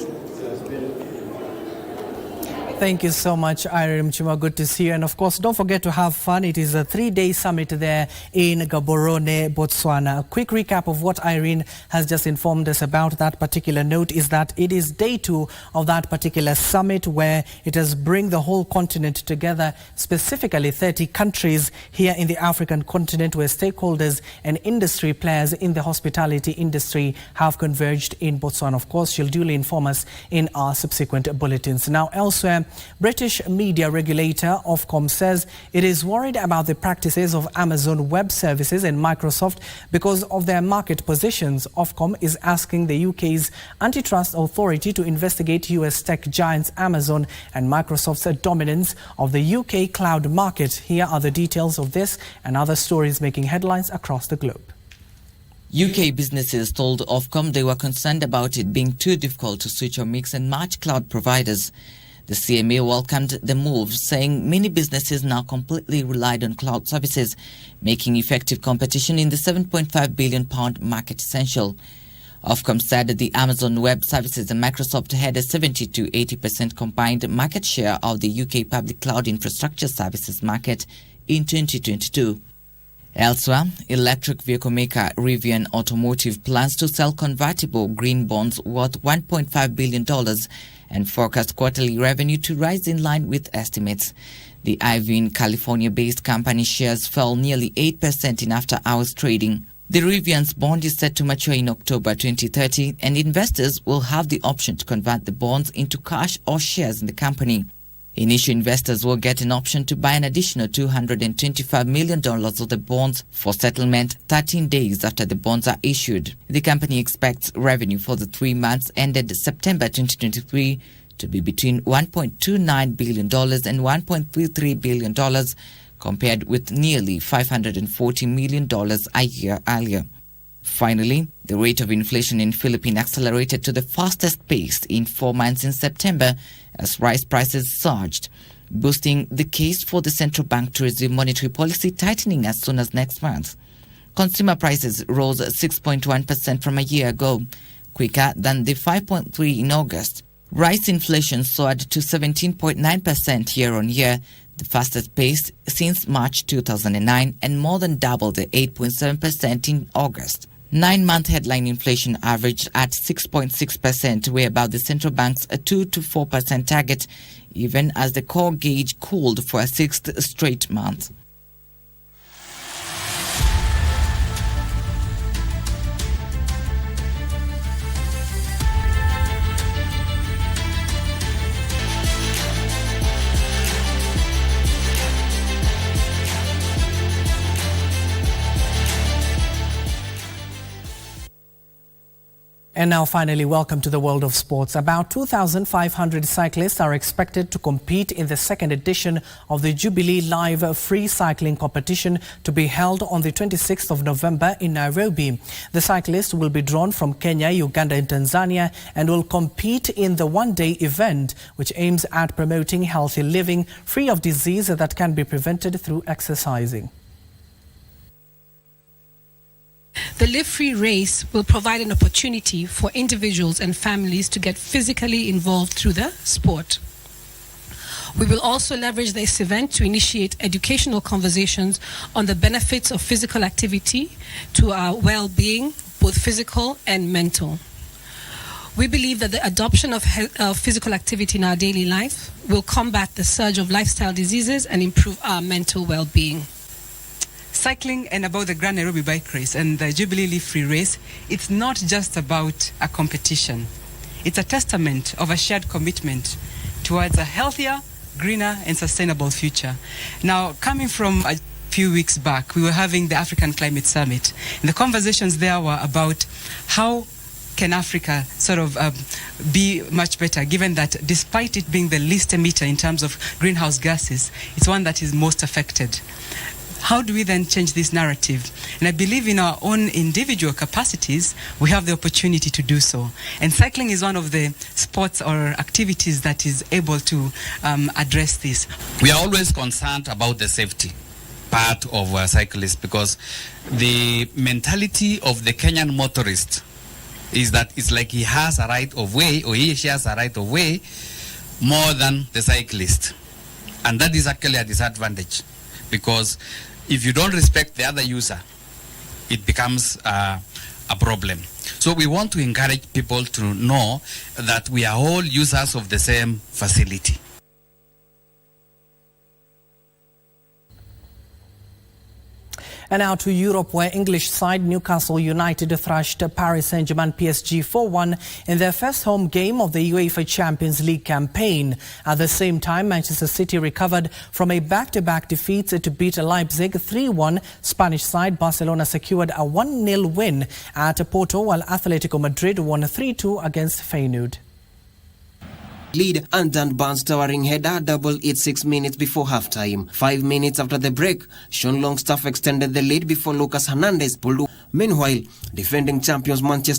Thank you so much, Irene Mchima. Good to see you. And of course, don't forget to have fun. It is a 3-day summit there in Gaborone, Botswana. A quick recap of what Irene has just informed us about that particular note is that it is day 2 of that particular summit, where it has bring the whole continent together, specifically 30 countries here in the African continent, where stakeholders and industry players in the hospitality industry have converged in Botswana. Of course, she'll duly inform us in our subsequent bulletins. Now, elsewhere, British media regulator Ofcom says it is worried about the practices of Amazon Web Services and Microsoft because of their market positions. Ofcom is asking the UK's antitrust authority to investigate US tech giants Amazon and Microsoft's dominance of the UK cloud market. Here are the details of this and other stories making headlines across the globe. UK businesses told Ofcom they were concerned about it being too difficult to switch or mix and match cloud providers. The CMA welcomed the move, saying many businesses now completely relied on cloud services, making effective competition in the £7.5 billion market essential. Ofcom said that the Amazon Web Services and Microsoft had a 70 to 80% combined market share of the UK public cloud infrastructure services market in 2022. Elsewhere, electric vehicle maker Rivian Automotive plans to sell convertible green bonds worth $1.5 billion and forecast quarterly revenue to rise in line with estimates. The Irvine, California-based company shares fell nearly 8% in after-hours trading. The Rivian's bond is set to mature in October 2030, and investors will have the option to convert the bonds into cash or shares in the company. Initial investors will get an option to buy an additional $225 million of the bonds for settlement 13 days after the bonds are issued. The company expects revenue for the 3 months ended September 2023 to be between $1.29 billion and $1.33 billion, compared with nearly $540 million a year earlier. Finally, the rate of inflation in Philippines accelerated to the fastest pace in 4 months in September as rice prices surged, boosting the case for the central bank to resume monetary policy tightening as soon as next month. Consumer prices rose 6.1% from a year ago, quicker than the 5.3% in August. Rice inflation soared to 17.9% year-on-year, the fastest pace since March 2009, and more than double the 8.7% in August. 9-month headline inflation averaged at 6.6%, way above the central bank's 2 to 4% target, even as the core gauge cooled for a 6th straight month. And now finally, welcome to the world of sports. About 2,500 cyclists are expected to compete in the second edition of the Jubilee Live Free Cycling Competition to be held on the 26th of November in Nairobi. The cyclists will be drawn from Kenya, Uganda and Tanzania and will compete in the one-day event, which aims at promoting healthy living free of disease that can be prevented through exercising. The Live Free race will provide an opportunity for individuals and families to get physically involved through the sport. We will also leverage this event to initiate educational conversations on the benefits of physical activity to our well-being, both physical and mental. We believe that the adoption of physical activity in our daily life will combat the surge of lifestyle diseases and improve our mental well-being. Cycling and about the Grand Nairobi Bike Race and the Jubilee Live Free Race, it's not just about a competition. It's a testament of a shared commitment towards a healthier, greener and sustainable future. Now, coming from a few weeks back, we were having the African Climate Summit, and the conversations there were about how can Africa sort of be much better, given that despite it being the least emitter in terms of greenhouse gases, it's one that is most affected. How do we then change this narrative? And I believe in our own individual capacities, we have the opportunity to do so. And cycling is one of the sports or activities that is able to address this. We are always concerned about the safety part of cyclists, because the mentality of the Kenyan motorist is that it's like he has a right of way, or he or she has a right of way more than the cyclist. And that is actually a disadvantage, because if you don't respect the other user, it becomes a problem. So we want to encourage people to know that we are all users of the same facility. And now to Europe, where English side Newcastle United thrashed Paris Saint-Germain PSG 4-1 in their first home game of the UEFA Champions League campaign. At the same time, Manchester City recovered from a back-to-back defeat to beat Leipzig 3-1. Spanish side Barcelona secured a 1-0 win at Porto, while Atletico Madrid won 3-2 against Feyenoord. Lead, and Dan Barnes' towering header doubled it 6 minutes before halftime. 5 minutes after the break, Sean Longstaff extended the lead before Lucas Hernandez pulled. Meanwhile, defending champions Manchester